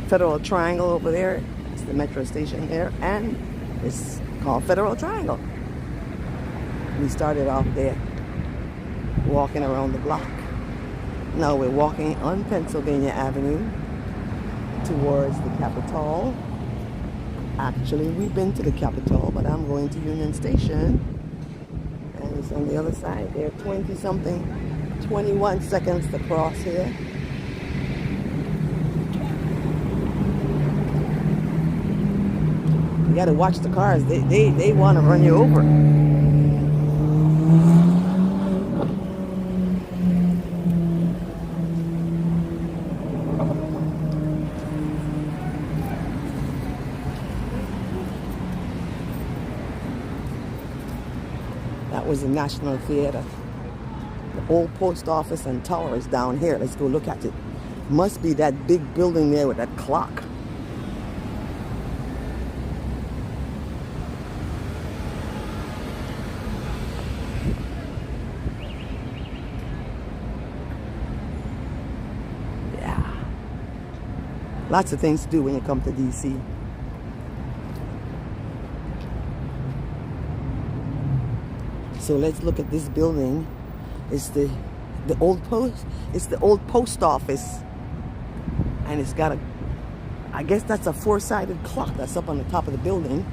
Federal Triangle over there. It's the metro station there, and it's called Federal Triangle. We started off there, walking around the block. Now we're walking on Pennsylvania Avenue towards the Capitol. Actually, we've been to the Capitol, but I'm going to Union Station. And it's on the other side there, 21 seconds to cross here. You gotta watch the cars, they want to run you over. That was the National Theater. The old post office and tower is down here. Let's go look at it. Must be that big building there with that clock. Yeah. Lots of things to do when you come to DC. So let's look at this building. It's the old post. It's the old post office, and it's got a. I guess that's a four-sided clock that's up on the top of the building.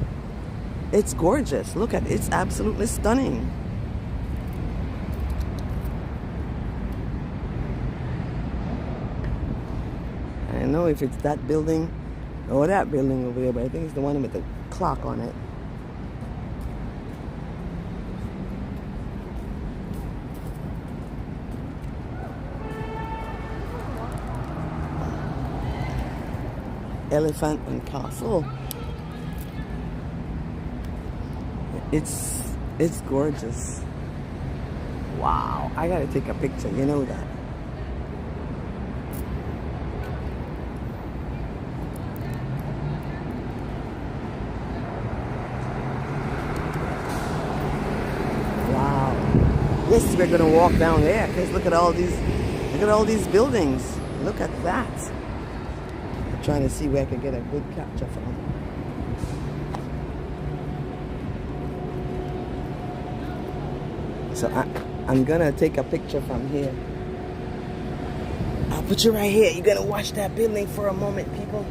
It's gorgeous. Look at it. It's absolutely stunning. I don't know if it's that building or that building over there, but I think it's the one with the clock on it. Elephant and Castle. It's gorgeous. Wow, I gotta take a picture, you know that. Wow. Yes, we're gonna walk down there because look at all these buildings. Look at that. Trying to see where I can get a good capture from. So I'm gonna take a picture from here. I'll put you right here. You're gonna watch that building for a moment, people,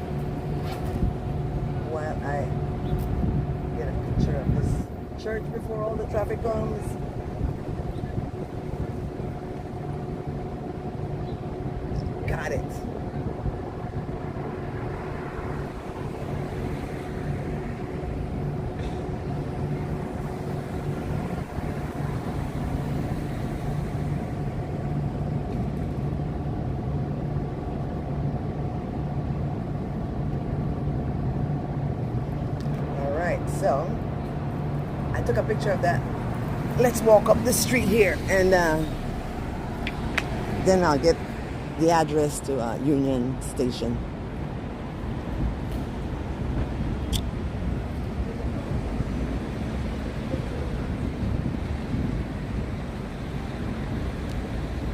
while I get a picture of this church before all the traffic comes. Got it. So I took a picture of that. Let's walk up the street here, and then I'll get the address to Union Station.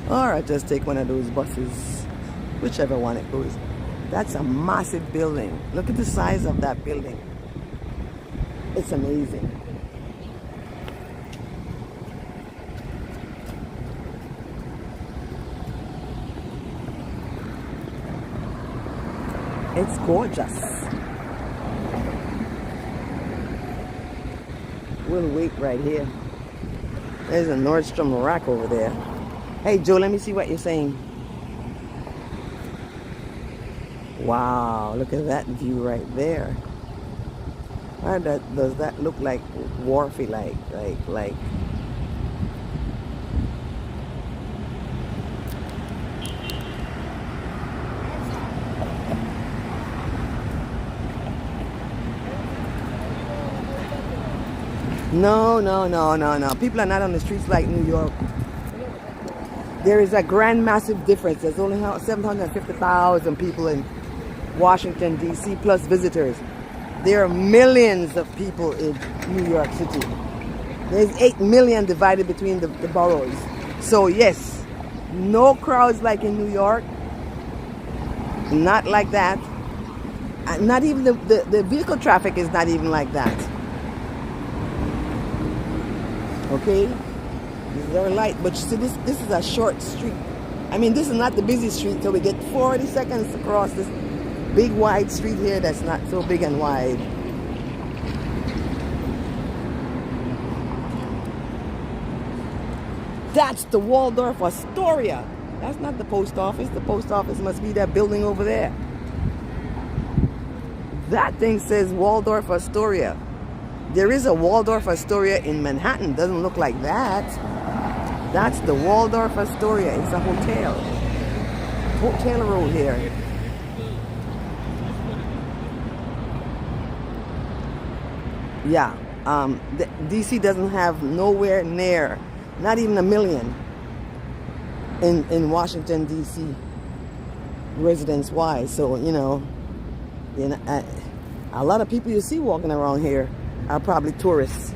Or I'll just take one of those buses, whichever one it goes. That's a massive building. Look at the size of that building. It's amazing. It's gorgeous. We'll wait right here. There's a Nordstrom rack over there. Hey Joe, let me see what you're saying. Wow, look at that view right there. Why does that look like wharfy, like? No. People are not on the streets like New York. There is a grand, massive difference. There's only 750,000 people in Washington, D.C., plus visitors. There are millions of people in New York City. There's 8 million divided between the boroughs. So yes, no crowds like in New York. Not like that. Not even the vehicle traffic is not even like that. Okay? This is our light. But you see, this is a short street. I mean, this is not the busy street, so we get 40 seconds to cross this big wide street here that's not so big and wide. That's the Waldorf Astoria. That's not the post office. The post office must be that building over there. That thing says Waldorf Astoria. There is a Waldorf Astoria in Manhattan. Doesn't look like that. That's the Waldorf Astoria. It's a hotel. Hotel road here. Yeah. DC doesn't have nowhere near, not even a million in Washington DC residence wise. So you know, a lot of people you see walking around here are probably tourists.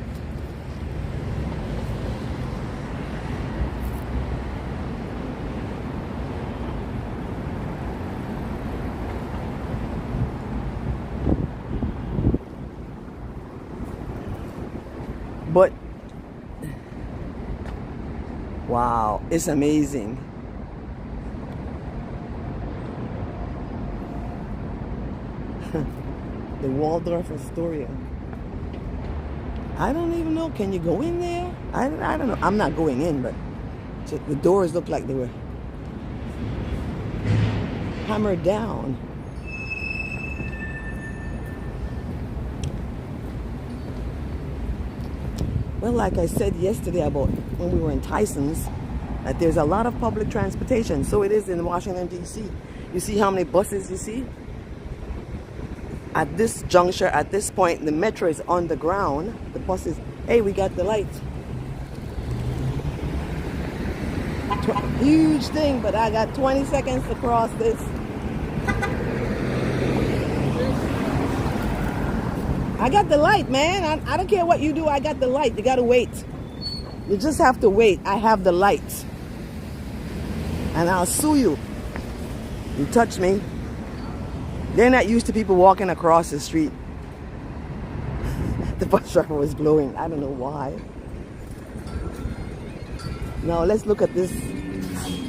But wow, it's amazing. The Waldorf Astoria. I don't even know. Can you go in there? I don't know. I'm not going in, but the doors look like they were hammered down. Well, like I said yesterday about when we were in Tyson's, that there's a lot of public transportation. So it is in Washington, D.C. You see how many buses you see? At this juncture, at this point, the metro is on the ground. The buses, hey, we got the light. Huge thing, but I got 20 seconds to cross this. I got the light, man. I don't care what you do. I got the light. You got to wait. You just have to wait. I have the light. And I'll sue you. You touch me. They're not used to people walking across the street. The bus driver was blowing. I don't know why. Now let's look at this.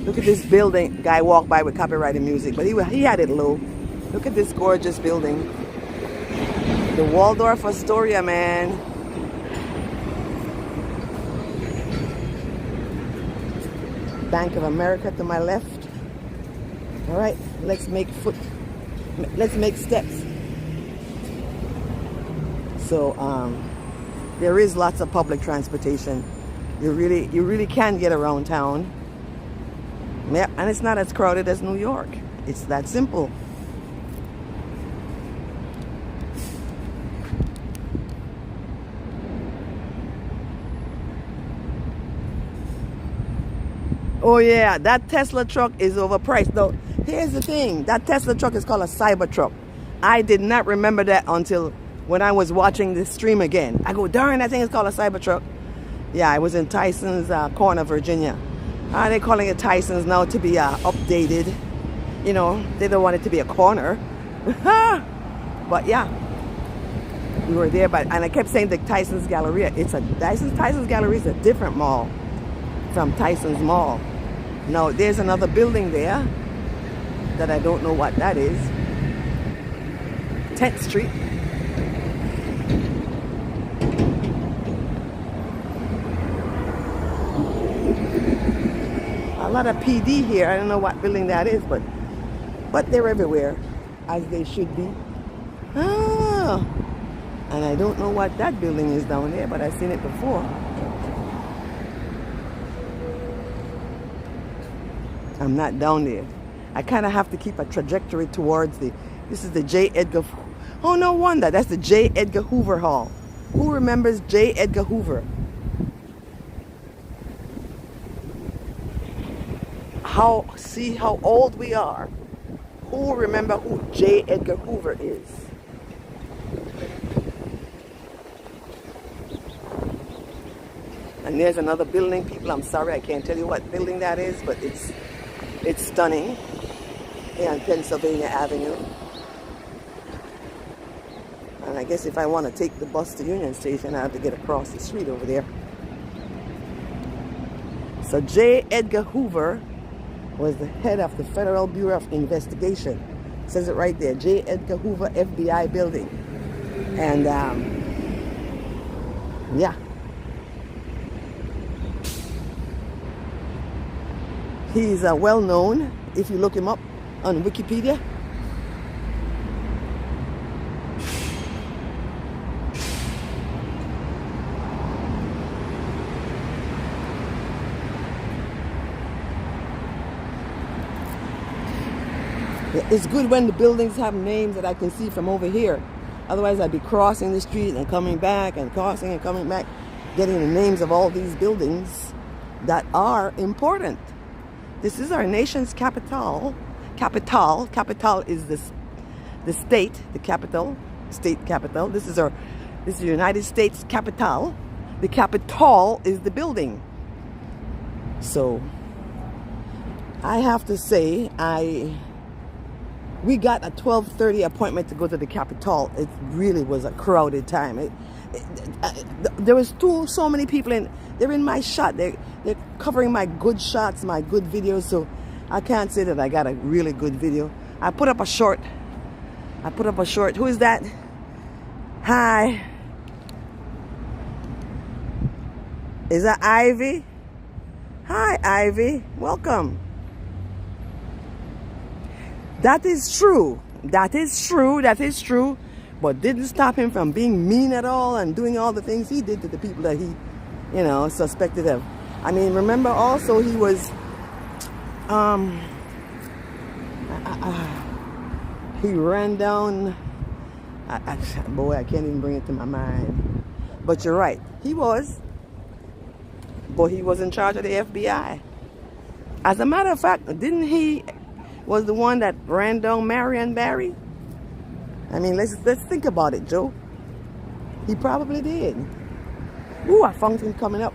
Look at this building. Guy walked by with copyrighted music, but he had it low. Look at this gorgeous building. The Waldorf Astoria, man. Bank of America to my left. All right, let's make steps. So there is lots of public transportation. You really can get around town. Yeah, and it's not as crowded as New York. It's that simple. Oh yeah, that Tesla truck is overpriced. Though, here's the thing. That Tesla truck is called a Cybertruck. I did not remember that until when I was watching this stream again. I go, darn, that thing is called a Cybertruck. Yeah, I was in Tyson's Corner, Virginia. They're calling it Tyson's now to be updated. You know, they don't want it to be a corner. But yeah, we were there. And I kept saying the Tyson's Galleria. Tyson's Galleria is a different mall from Tyson's Mall. Now, there's another building there that I don't know what that is. 10th Street. A lot of PD here. I don't know what building that is, but they're everywhere, as they should be. And I don't know what that building is down there, but I've seen it before. I'm not down there. I kind of have to keep a trajectory towards this is the J. Edgar, oh no wonder, that's the J. Edgar Hoover Hall. Who remembers J. Edgar Hoover? See how old we are. Who remember who J. Edgar Hoover is? And there's another building, people. I'm sorry, I can't tell you what building that is, but it's stunning. Here on Pennsylvania Avenue. And I guess if I want to take the bus to Union Station, I have to get across the street over there. So J. Edgar Hoover was the head of the Federal Bureau of Investigation. It says it right there, J. Edgar Hoover FBI building. And yeah. He's well known if you look him up on Wikipedia. It's good when the buildings have names that I can see from over here. Otherwise, I'd be crossing the street and coming back and crossing and coming back, getting the names of all these buildings that are important. This is our nation's capital. Capital is the state, the capital, state capital. This is the United States capital. The Capitol is the building. So I have to say, we got a 12:30 appointment to go to the Capitol. It really was a crowded time. There was so many people they're in my shot. They're covering my good shots, my good videos. So I can't say that I got a really good video. I put up a short. Who is that? Hi. Is that Ivy? Hi, Ivy. Welcome. That is true. That is true. But didn't stop him from being mean at all and doing all the things he did to the people that he, suspected of. I mean, remember also he was, he ran down, boy, I can't even bring it to my mind. But you're right, he was. But he was in charge of the FBI. As a matter of fact, didn't he was the one that ran down Marion Barry? I mean, let's think about it, Joe. He probably did. Ooh, a fountain coming up.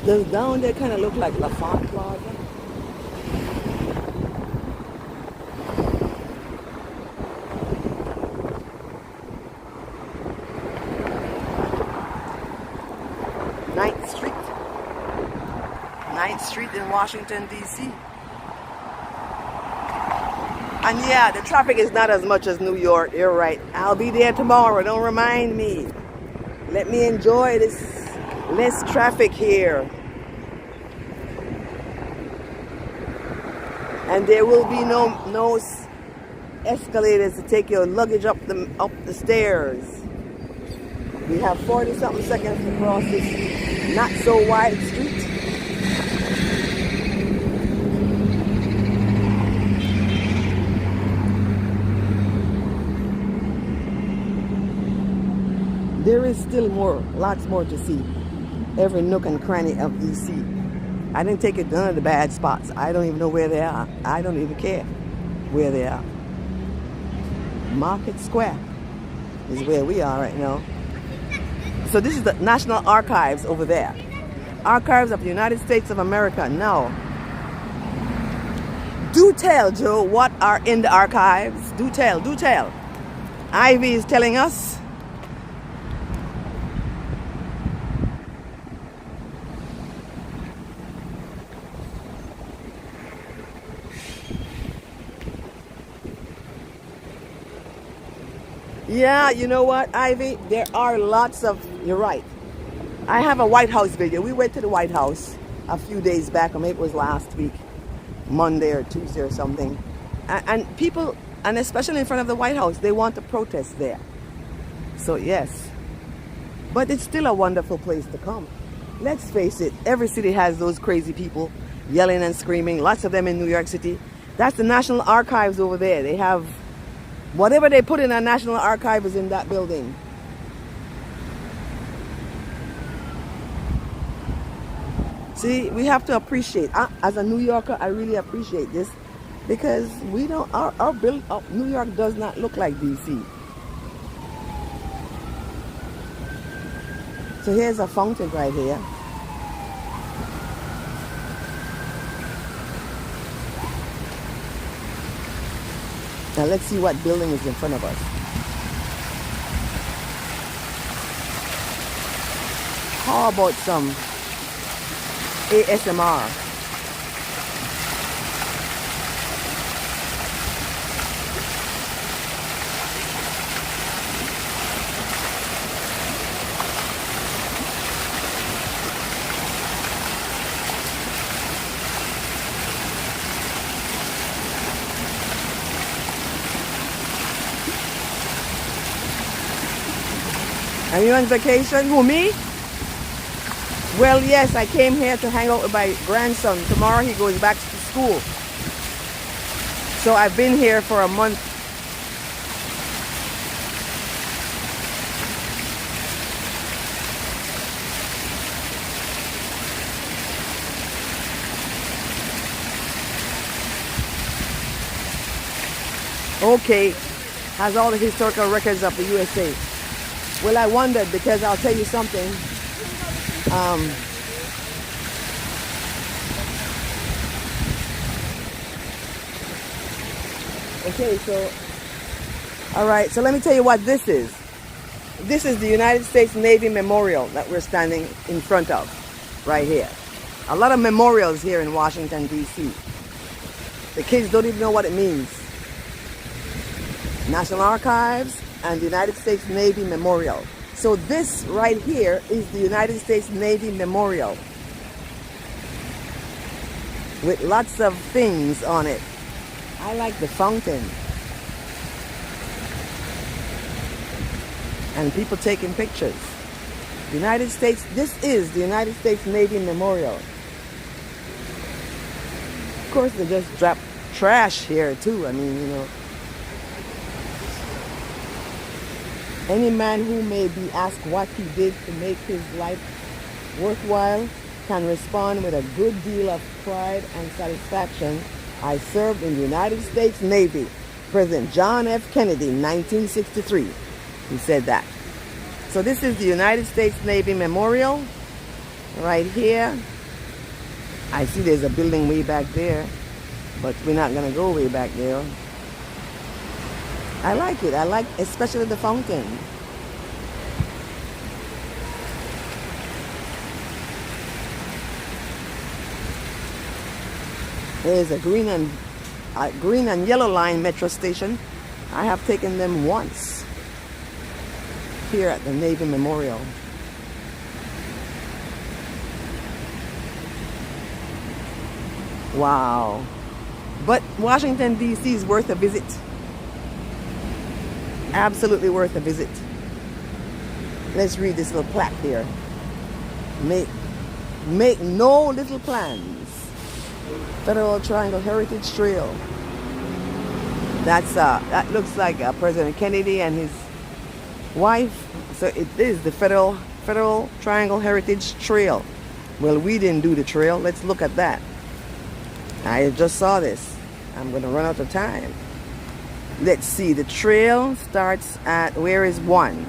Does down there kind of look like LaFont Plaza? Ninth Street in Washington, D.C. And yeah, the traffic is not as much as New York. You're right. I'll be there tomorrow. Don't remind me. Let me enjoy this less traffic here. And there will be no escalators to take your luggage up the stairs. We have 40-something seconds to cross this not so wide street. There is still lots more to see. Every nook and cranny of DC. I didn't take it to none of the bad spots. I don't even know where they are. I don't even care where they are. Market Square is where we are right now. So this is the National Archives over there. Archives of the United States of America. Now, do tell, Joe, what are in the archives? Do tell. Ivy is telling us. Yeah, you know what, Ivy? There are lots of, you're right. I have a White House video. We went to the White House a few days back, or maybe it was last week, Monday or Tuesday or something. And people, and especially in front of the White House, they want to protest there. So yes, but it's still a wonderful place to come. Let's face it, every city has those crazy people yelling and screaming, lots of them in New York City. That's the National Archives over there. They have whatever they put in a National Archive is in that building. See, we have to appreciate. As a New Yorker, I really appreciate this because we don't. New York does not look like DC. So here's a fountain right here. Now let's see what building is in front of us. How about some ASMR? Are you on vacation? Who, me? Well, yes, I came here to hang out with my grandson. Tomorrow he goes back to school. So I've been here for a month. Okay, has all the historical records of the USA. Well, I wondered because I'll tell you something. Okay, so, all right, so let me tell you what this is. This is the United States Navy Memorial that we're standing in front of, right here. A lot of memorials here in Washington, D.C. The kids don't even know what it means. National Archives and the United States Navy Memorial. So this right here is the United States Navy Memorial with lots of things on it. I like the fountain. And people taking pictures. United States, this is the United States Navy Memorial. Of course, they just drop trash here too. I mean, you know. Any man who may be asked what he did to make his life worthwhile can respond with a good deal of pride and satisfaction. I served in the United States Navy. President John F. Kennedy, 1963. He said that. So this is the United States Navy Memorial right here. I see there's a building way back there, but we're not going to go way back there. I like it. I like especially the fountain. There's a green and yellow line metro station. I have taken them once here at the Navy Memorial. Wow. But Washington, D.C. is worth a visit. Absolutely worth a visit. Let's read this little plaque here. Make no little plans. Federal Triangle Heritage Trail. That looks like President Kennedy and his wife. So it is the Federal Triangle Heritage Trail. Well, we didn't do the trail. Let's look at that. I just saw this. I'm going to run out of time. Let's see. The trail starts at, where is 1?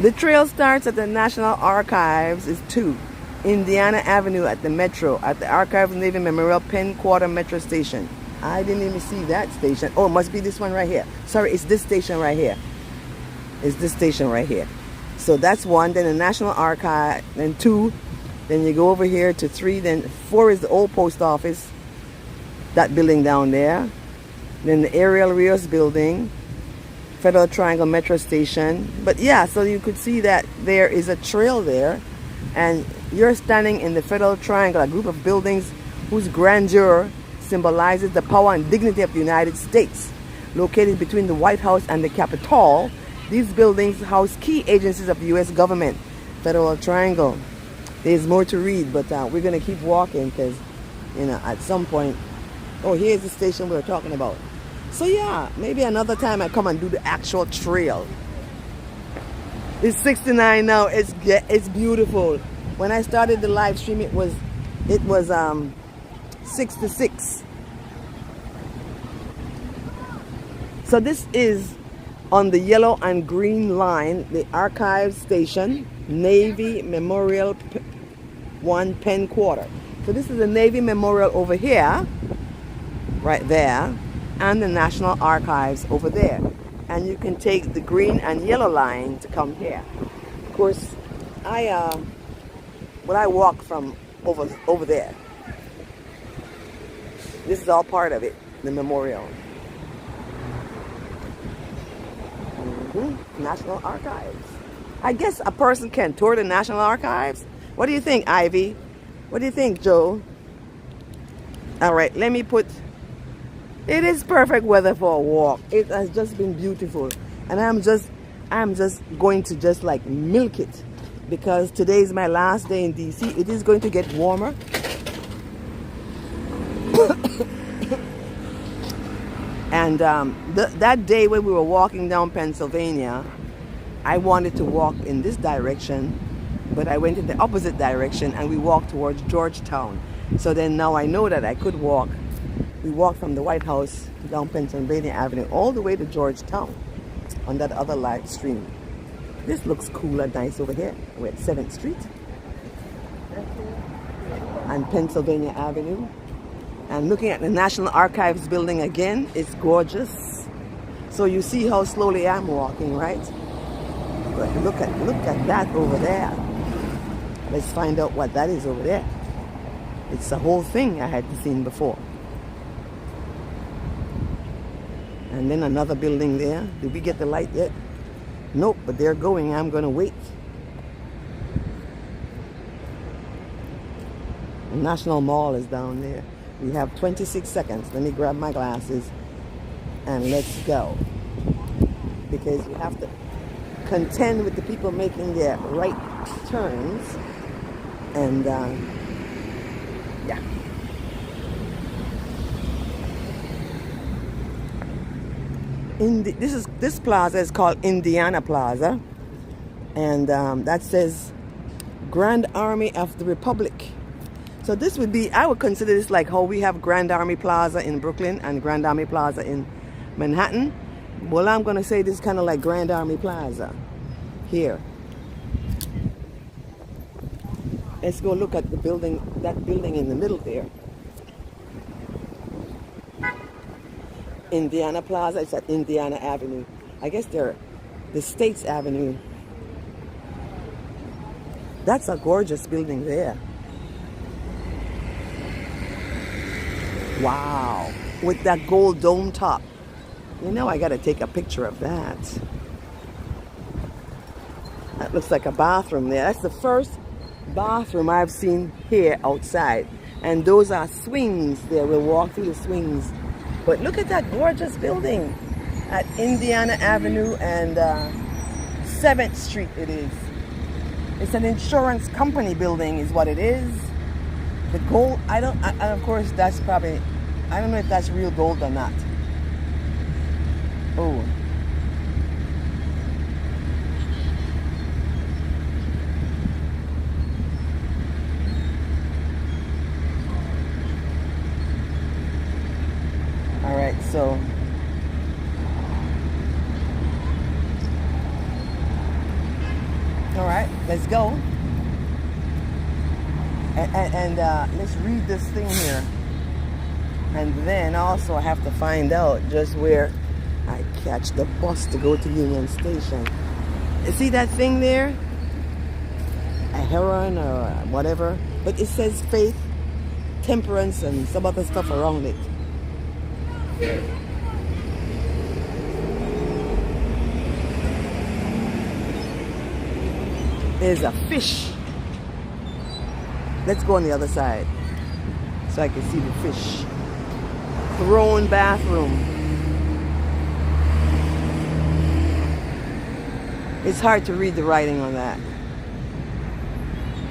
The trail starts at the National Archives is 2. Indiana Avenue at the Metro, at the Archives Navy Memorial Penn Quarter Metro Station. I didn't even see that station. Oh, it must be this one right here. Sorry, it's this station right here. It's this station right here. So that's 1, then the National Archive, then 2, then you go over here to 3, then 4 is the old post office, that building down there. Then the Ariel Rios building, Federal Triangle Metro Station. But yeah, so you could see that there is a trail there, and you're standing in the Federal Triangle, a group of buildings whose grandeur symbolizes the power and dignity of the United States. Located between the White House and the Capitol, these buildings house key agencies of the U.S. government. Federal Triangle. There's more to read, but we're going to keep walking because, you know, at some point... Oh, here's the station we were talking about. So yeah, maybe another time I come and do the actual trail. It's 69 now. It's beautiful. When I started the live stream, it was 6 to 6. So this is on the yellow and green line, the Archives Station, Navy Memorial 1 Penn Quarter. So this is the Navy Memorial over here, right there, and the National Archives over there. And you can take the green and yellow line to come here. Of course, I walk from over there. This is all part of it, the memorial. National Archives. I guess a person can tour the National Archives. What do you think, Ivy? What do you think, Joe? All right, let me put... It is perfect weather for a walk. It has just been beautiful. And I'm just going to just like milk it, because today is my last day in DC. It is going to get warmer. And that day when we were walking down Pennsylvania, I wanted to walk in this direction, but I went in the opposite direction and we walked towards Georgetown. So then now I know that I could walk. We walked from the White House down Pennsylvania Avenue all the way to Georgetown on that other live stream. This looks cool and nice over here. We're at 7th Street and Pennsylvania Avenue. And looking at the National Archives building again, it's gorgeous. So you see how slowly I'm walking, right? But look at that over there. Let's find out what that is over there. It's the whole thing I hadn't seen before. And then another building there. Did we get the light yet? Nope, but they're going. I'm going to wait. The National Mall is down there. We have 26 seconds. Let me grab my glasses and let's go. Because you have to contend with the people making their right turns. And yeah. This plaza is called Indiana Plaza. And that says Grand Army of the Republic. So this would be, I would consider this like how we have Grand Army Plaza in Brooklyn and Grand Army Plaza in Manhattan. Well, I'm going to say this is kind of like Grand Army Plaza here. Let's go look at the building, that building in the middle there. Indiana Plaza, it's at Indiana Avenue. I guess they're the States Avenue. That's a gorgeous building there. Wow, with that gold dome top. You know, I gotta take a picture of that. That looks like a bathroom there. That's the first bathroom I've seen here outside. And those are swings there. We'll walk through the swings. But look at that gorgeous building at Indiana Avenue and 7th Street it is. It's an insurance company building is what it is. The gold, and of course that's probably, I don't know if that's real gold or not. Oh. All right, so. All right, let's go. And let's read this thing here. And then also I have to find out just where I catch the bus to go to Union Station. You see that thing there? A heron or whatever. But it says faith, temperance, and some other stuff around it. There's a fish. Let's go on the other side so I can see the fish. Throne bathroom. It's hard to read the writing on that.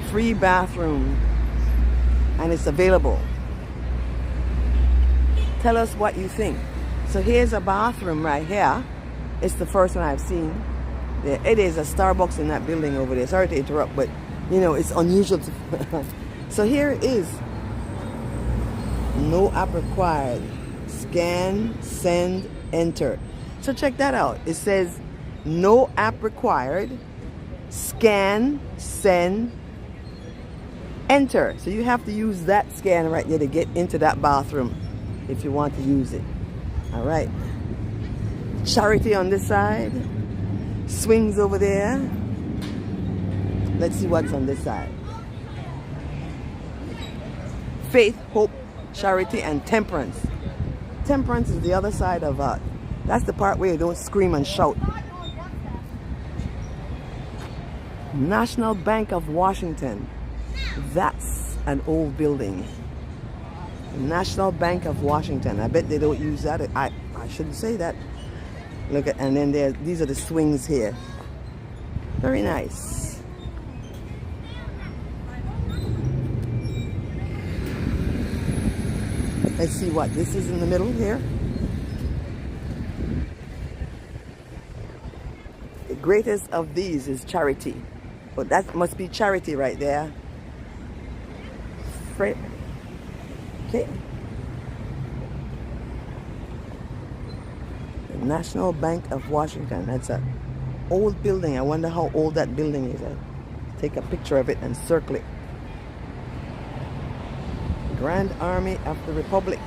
Free bathroom. And it's available. Tell us what you think. So here's a bathroom right here. It's the first one I've seen. It is a Starbucks in that building over there. Sorry to interrupt, but You know, it's unusual to so here it is. No app required. Scan, send, enter. So check that out. It says no app required. Scan, send, enter. So you have to use that scan right there to get into that bathroom if you want to use it. All right. Charity on this side. Swings over there. Let's see what's on this side. Faith, hope, charity, and temperance. Temperance is the other side of that's the part where you don't scream and shout. National Bank of Washington. That's an old building. National Bank of Washington. I bet they don't use that. I shouldn't say that. Look at, and then these are the swings here. Very nice. Let's see what this is in the middle here. The greatest of these is charity. But that must be charity right there. Okay. The National Bank of Washington. That's an old building. I wonder how old that building is. I'll take a picture of it and circle it. Grand Army of the Republic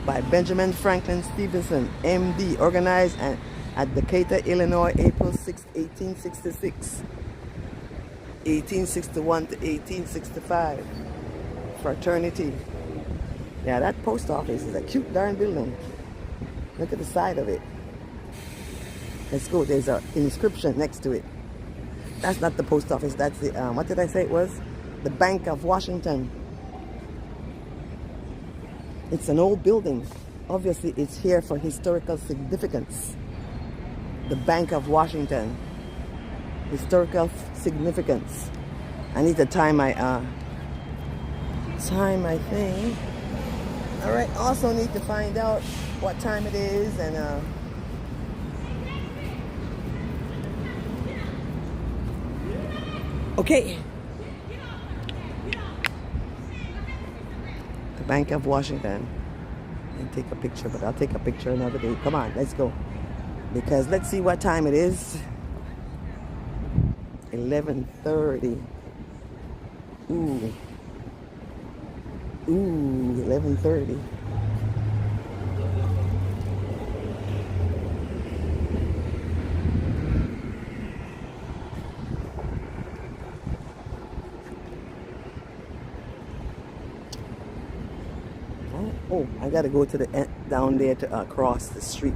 by Benjamin Franklin Stevenson, MD, organized at Decatur, Illinois, April 6, 1866. 1861 to 1865. Fraternity. Yeah, that post office is a cute darn building. Look at the side of it. Let's go. There's an inscription next to it. That's not the post office. That's the, what did I say it was? The Bank of Washington. It's an old building. Obviously, it's here for historical significance. The Bank of Washington. Historical significance. I need to time my thing. All right. Also need to find out what time it is and okay. The Bank of Washington. And take a picture, but I'll take a picture another day. Come on, let's go. Because let's see what time it is. 11:30. Ooh. Ooh, 11:30. Oh, I gotta go to the end, down there to cross the street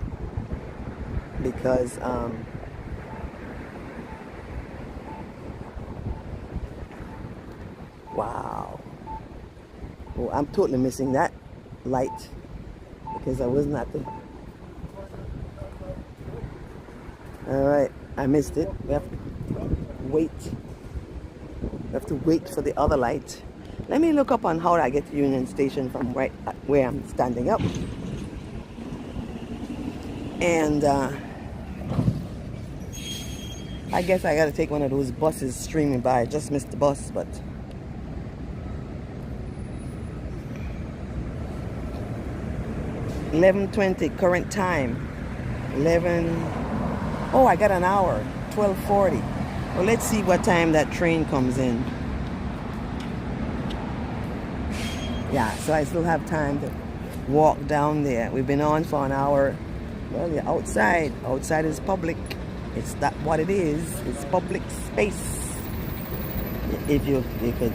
because wow. Oh, I'm totally missing that light because I wasn't at the. All right, I missed it. We have to wait. We have to wait for the other light. Let me look up on how I get to Union Station from right where I'm standing up. And I guess I gotta take one of those buses streaming by. I just missed the bus, but 11:20 current time. 11. Oh, I got an hour. 12:40. Well, let's see what time that train comes in. Yeah, so I still have time to walk down there. We've been on for an hour. Well, yeah, outside. Outside is public. It's that what it is. It's public space. If you could,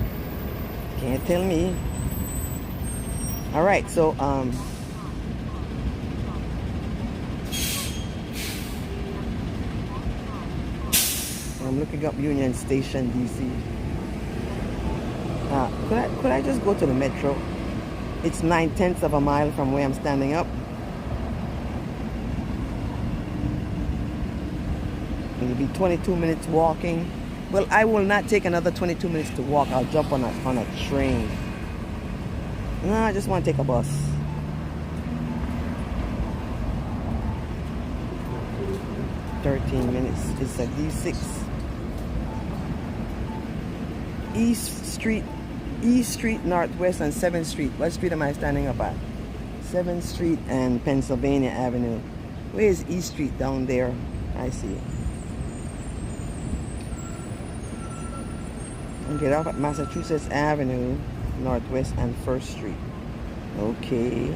can't tell me. All right, so I'm looking up Union Station, DC. Could I just go to the metro? It's 9/10 of a mile from where I'm standing up. It'll be 22 minutes walking. Well, I will not take another 22 minutes to walk. I'll jump on a train. No, I just want to take a bus. .13 minutes. It's a D6. East Street Northwest and 7th Street. What street am I standing up at? 7th Street and Pennsylvania Avenue. Where is East Street? Down there. I see. And get off at Massachusetts Avenue Northwest and 1st Street. Okay.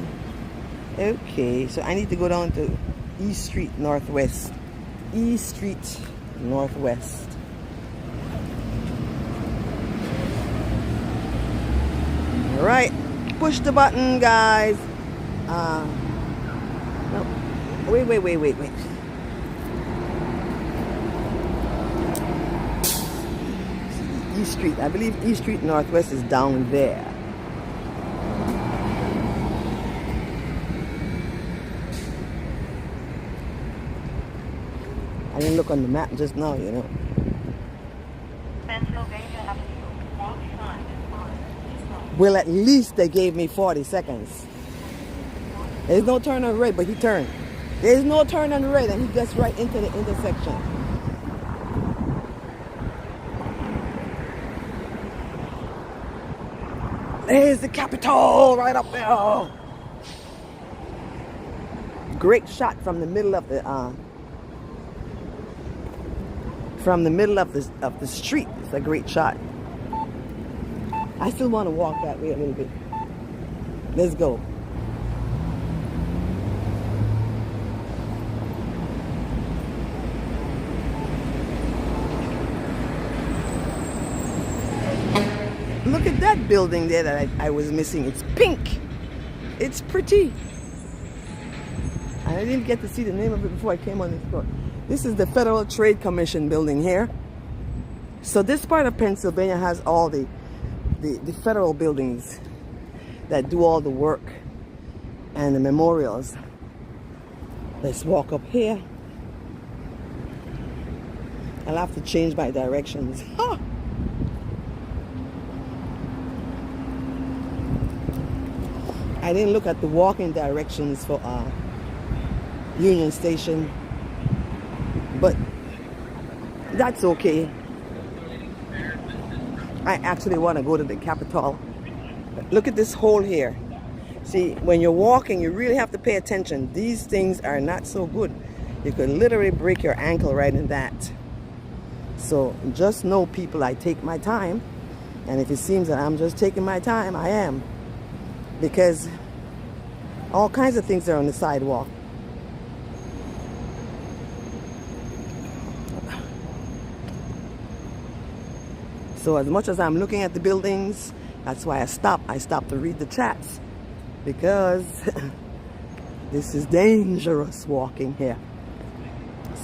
Okay, so I need to go down to East Street Northwest. East Street Northwest. All right, push the button, guys. No, wait. East Street. I believe East Street Northwest is down there. I didn't look on the map just now, you know. Well, at least they gave me 40 seconds. There's no turn on red, but he turned. There's no turn on red, and he gets right into the intersection. There's the Capitol right up there. Great shot from the middle of the street. It's a great shot. I still want to walk that way a little bit. Let's go. Look at that building there that I was missing. It's pink. It's pretty. I didn't get to see the name of it before I came on this floor. This is the Federal Trade Commission building here. So this part of Pennsylvania has all the federal buildings that do all the work and the memorials. Let's walk up here. I'll have to change my directions. Huh. I didn't look at the walking directions for Union Station, but that's okay. I actually want to go to the Capitol. Look at this hole here. See, when you're walking, you really have to pay attention. These things are not so good. You could literally break your ankle right in that. So just know, people, I take my time. And if it seems that I'm just taking my time, I am. Because all kinds of things are on the sidewalk. So as much as I'm looking at the buildings, that's why I stop. I stop to read the chats. Because this is dangerous walking here.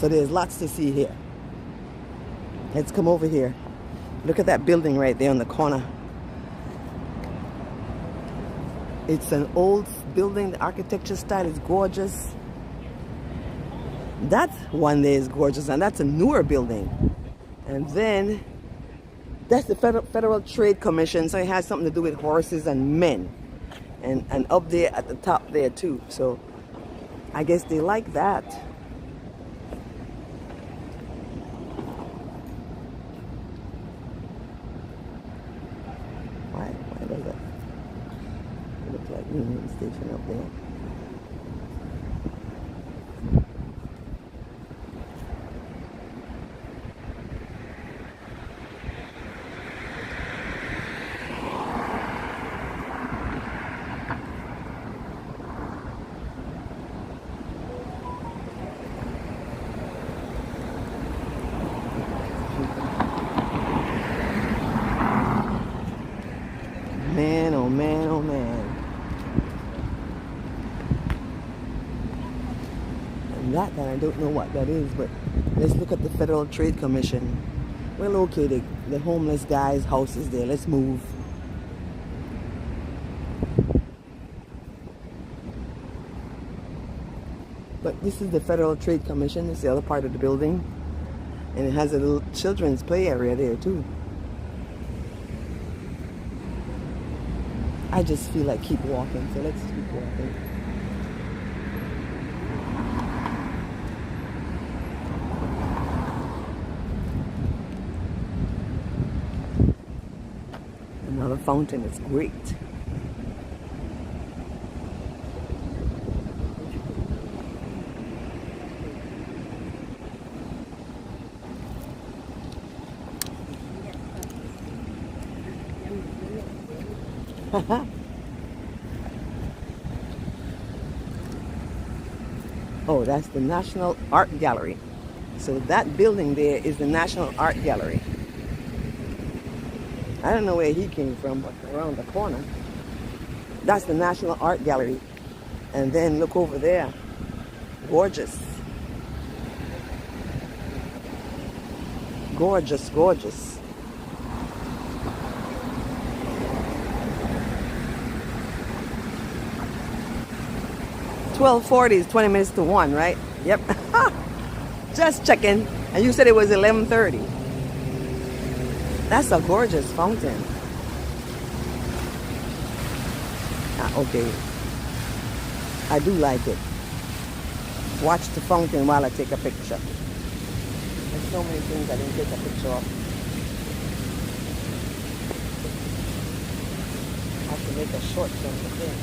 So there's lots to see here. Let's come over here. Look at that building right there on the corner. It's an old building. The architecture style is gorgeous. That one there is gorgeous, and that's a newer building. And then that's the Federal Trade Commission, so it has something to do with horses and men. And up there at the top there too. So I guess they like that. Why does that look like Union Station up there? Man, oh man, oh man. And that I don't know what that is, but let's look at the Federal Trade Commission. Well, okay, the homeless guy's house is there. Let's move. But this is the Federal Trade Commission. It's the other part of the building. And it has a little children's play area there too. I just feel like keep walking, so let's keep walking. Another fountain. It's great. Oh, that's the National Art Gallery. So that building there is the National Art Gallery. I don't know where he came from, but around the corner. That's the National Art Gallery. And then look over there. Gorgeous. Gorgeous, gorgeous. 12:40 is 20 minutes to 1, right? Yep. Just checking. And you said it was 11:30. That's a gorgeous fountain. Okay. I do like it. Watch the fountain while I take a picture. There's so many things I didn't take a picture of. I have to make a short film again.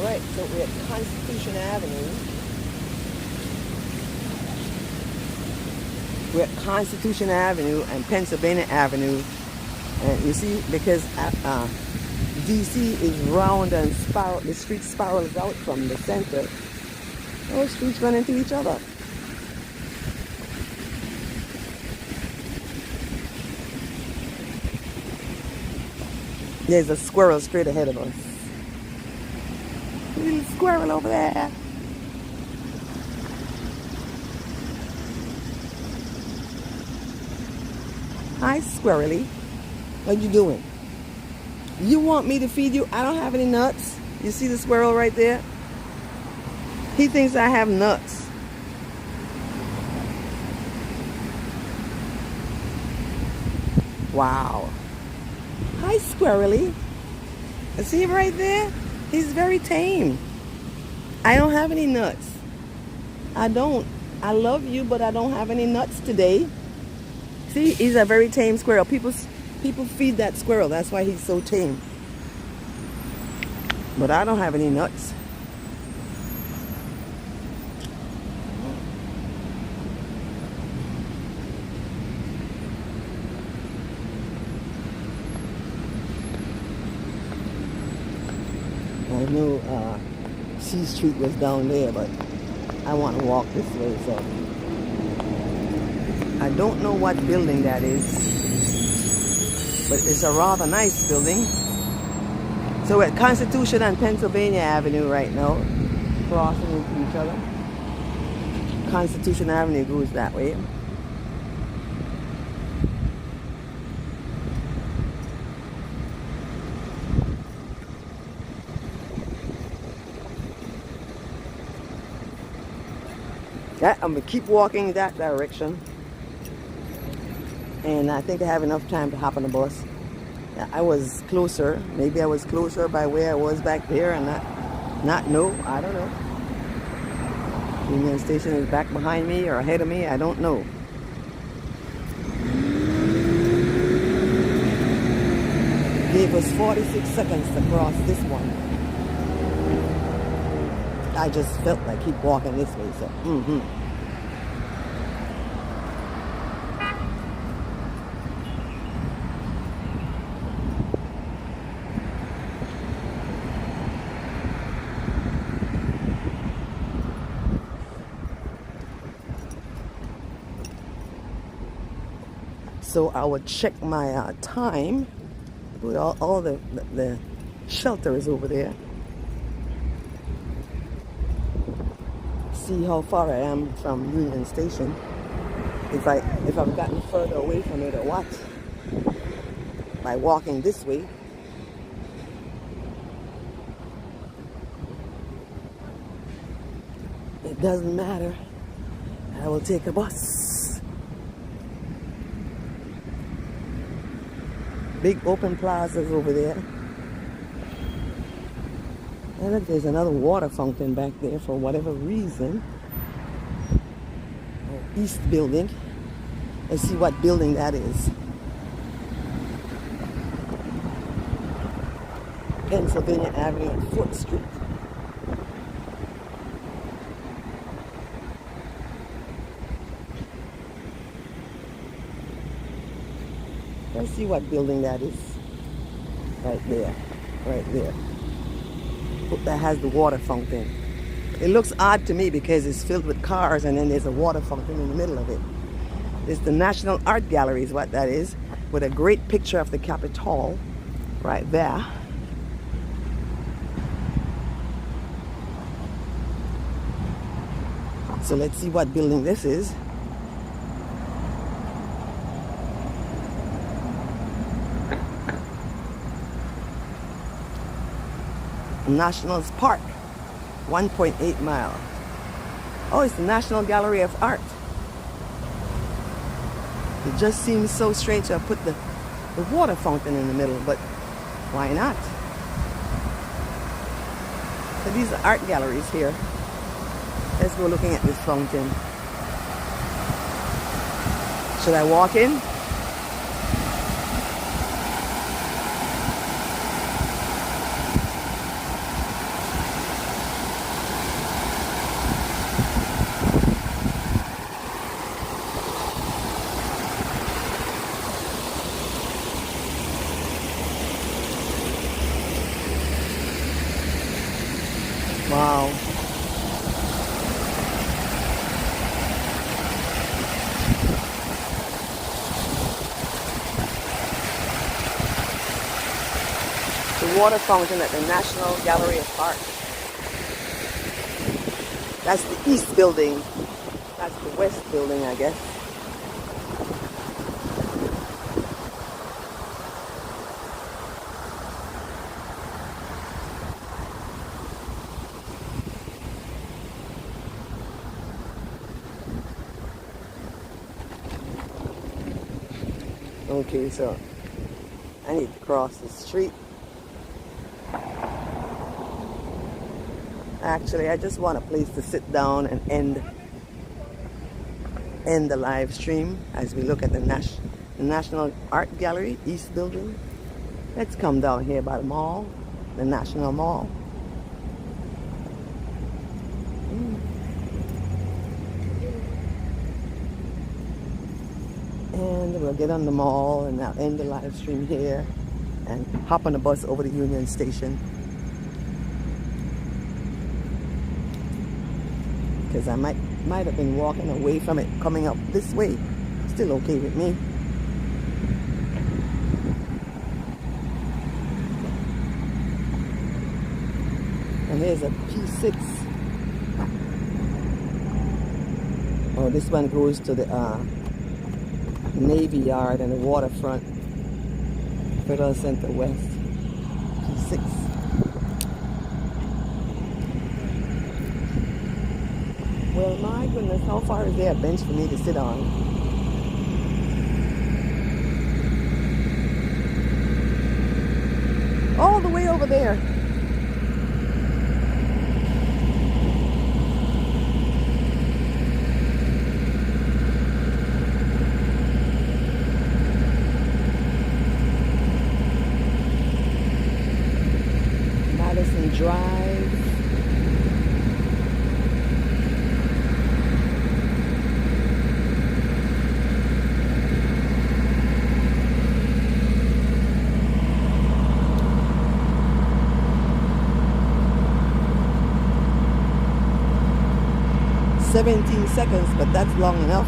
Right, so we're at Constitution Avenue. We're at Constitution Avenue and Pennsylvania Avenue. And you see, because DC is round and spiral, the street spirals out from the center. Those streets run into each other. There's a squirrel straight ahead of us. Little squirrel over there. Hi, squirrely. What you doing? You want me to feed you? I don't have any nuts. You see the squirrel right there? He thinks I have nuts. Wow. Hi, squirrely. See him right there? He's very tame. I don't have any nuts. I don't. I love you, but I don't have any nuts today. See, he's a very tame squirrel. People feed that squirrel. That's why he's so tame. But I don't have any nuts. I know C Street was down there, but I want to walk this way, so I don't know what building that is, but it's a rather nice building. So we're at Constitution and Pennsylvania Avenue right now, crossing into each other. Constitution Avenue goes that way. Yeah, I'm gonna keep walking that direction, and I think I have enough time to hop on the bus. Yeah, I was closer. Maybe I was closer by where I was back there, and not know. I don't know. Union Station is back behind me or ahead of me. I don't know. Gave us 46 seconds to cross this one. I just felt like keep walking this way, so So I would check my time. With all the shelter is over there. See how far I am from Union Station. If I've gotten further away from it or what. By walking this way. It doesn't matter. I will take a bus. Big open plazas over there. And look, there's another water fountain back there for whatever reason. Oh, East building. Let's see what building that is. Pennsylvania Avenue and 4th Street. Let's see what building that is. Right there. Right there. That has the water fountain. It looks odd to me because it's filled with cars and then there's a water fountain in the middle of it. It's the National Art Gallery is what that is, with a great picture of the Capitol right there. So let's see what building this is. Nationals Park, 1.8 miles. Oh, it's the National Gallery of Art. It just seems so strange to have put the water fountain in the middle, but why not? So these are art galleries here. Let's go looking at this fountain. Should I walk in? Wow. The water fountain at the National Gallery of Art. That's the East building. That's the West building, I guess. Okay, so I need to cross the street. Actually, I just want a place to sit down and end the live stream as we look at the National Art Gallery, East Building. Let's come down here by the mall, the National Mall. And we'll get on the mall and I'll end the live stream here and hop on the bus over to Union Station. Because I might have been walking away from it coming up this way. Still okay with me. And here's a P6. Oh, this one goes to the Navy Yard and the waterfront. Federal Center West. P6. Well, my goodness, how far is there a bench for me to sit on? All the way over there. Madison Drive. "17 seconds, but that's long enough."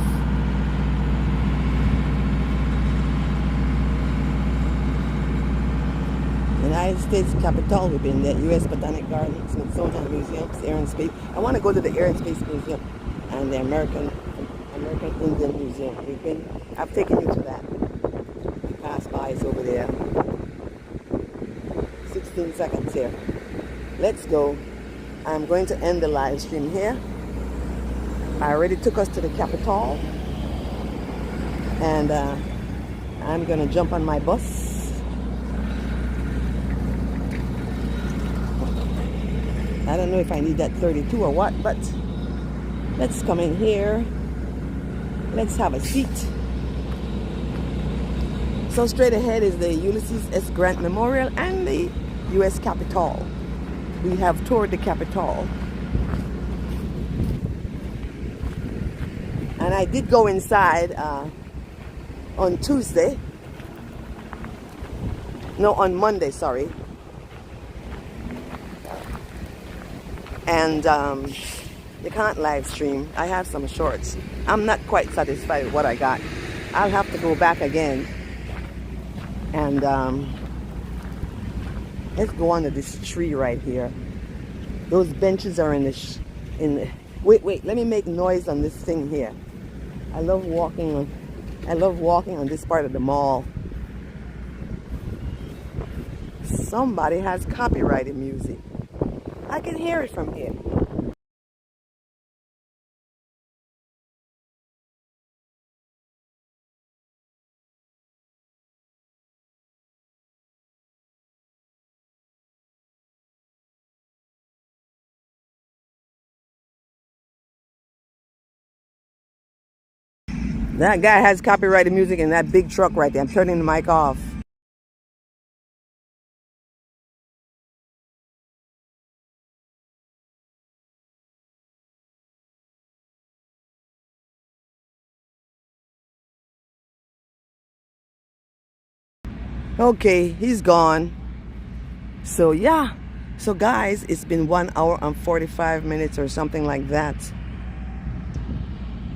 United States Capitol, we've been there. U.S. Botanic Garden, Smithsonian Museums, Air and Space. I want to go to the Air and Space Museum and the American Indian Museum. I've taken you to that. We passed by, it's over there. 16 seconds here. Let's go. I'm going to end the live stream here. I already took us to the Capitol, and I'm gonna jump on my bus. I don't know if I need that 32 or what, but let's come in here. Let's have a seat. So straight ahead is the Ulysses S. Grant Memorial and the U.S. Capitol. We have toured the Capitol. And I did go inside on Tuesday. No, on Monday, sorry. And you can't live stream. I have some shorts. I'm not quite satisfied with what I got. I'll have to go back again. And let's go under this tree right here. Those benches are in the wait, let me make noise on this thing here. I love walking on this part of the mall. Somebody has copyrighted music. I can hear it from here. That guy has copyrighted music in that big truck right there. I'm turning the mic off. Okay, he's gone. So yeah. So guys, it's been 1 hour and 45 minutes or something like that.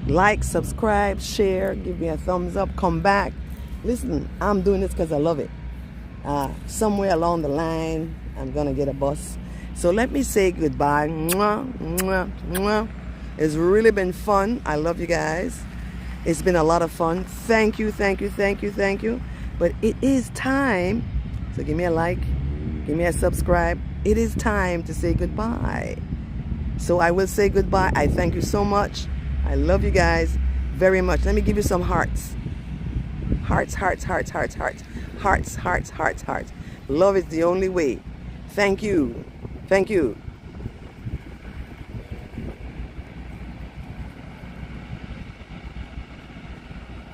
Like, subscribe, share, give me a thumbs up, come back. Listen, I'm doing this because I love it. Somewhere along the line, I'm gonna get a bus. So let me say goodbye. Mwah, mwah, mwah. It's really been fun. I love you guys. It's been a lot of fun. Thank you, thank you, thank you, thank you. But it is time. So give me a like, give me a subscribe. It is time to say goodbye. So I will say goodbye. I thank you so much. I love you guys very much. Let me give you some hearts. Hearts, hearts, hearts, hearts, hearts. Hearts, hearts, hearts, hearts. Love is the only way. Thank you. Thank you.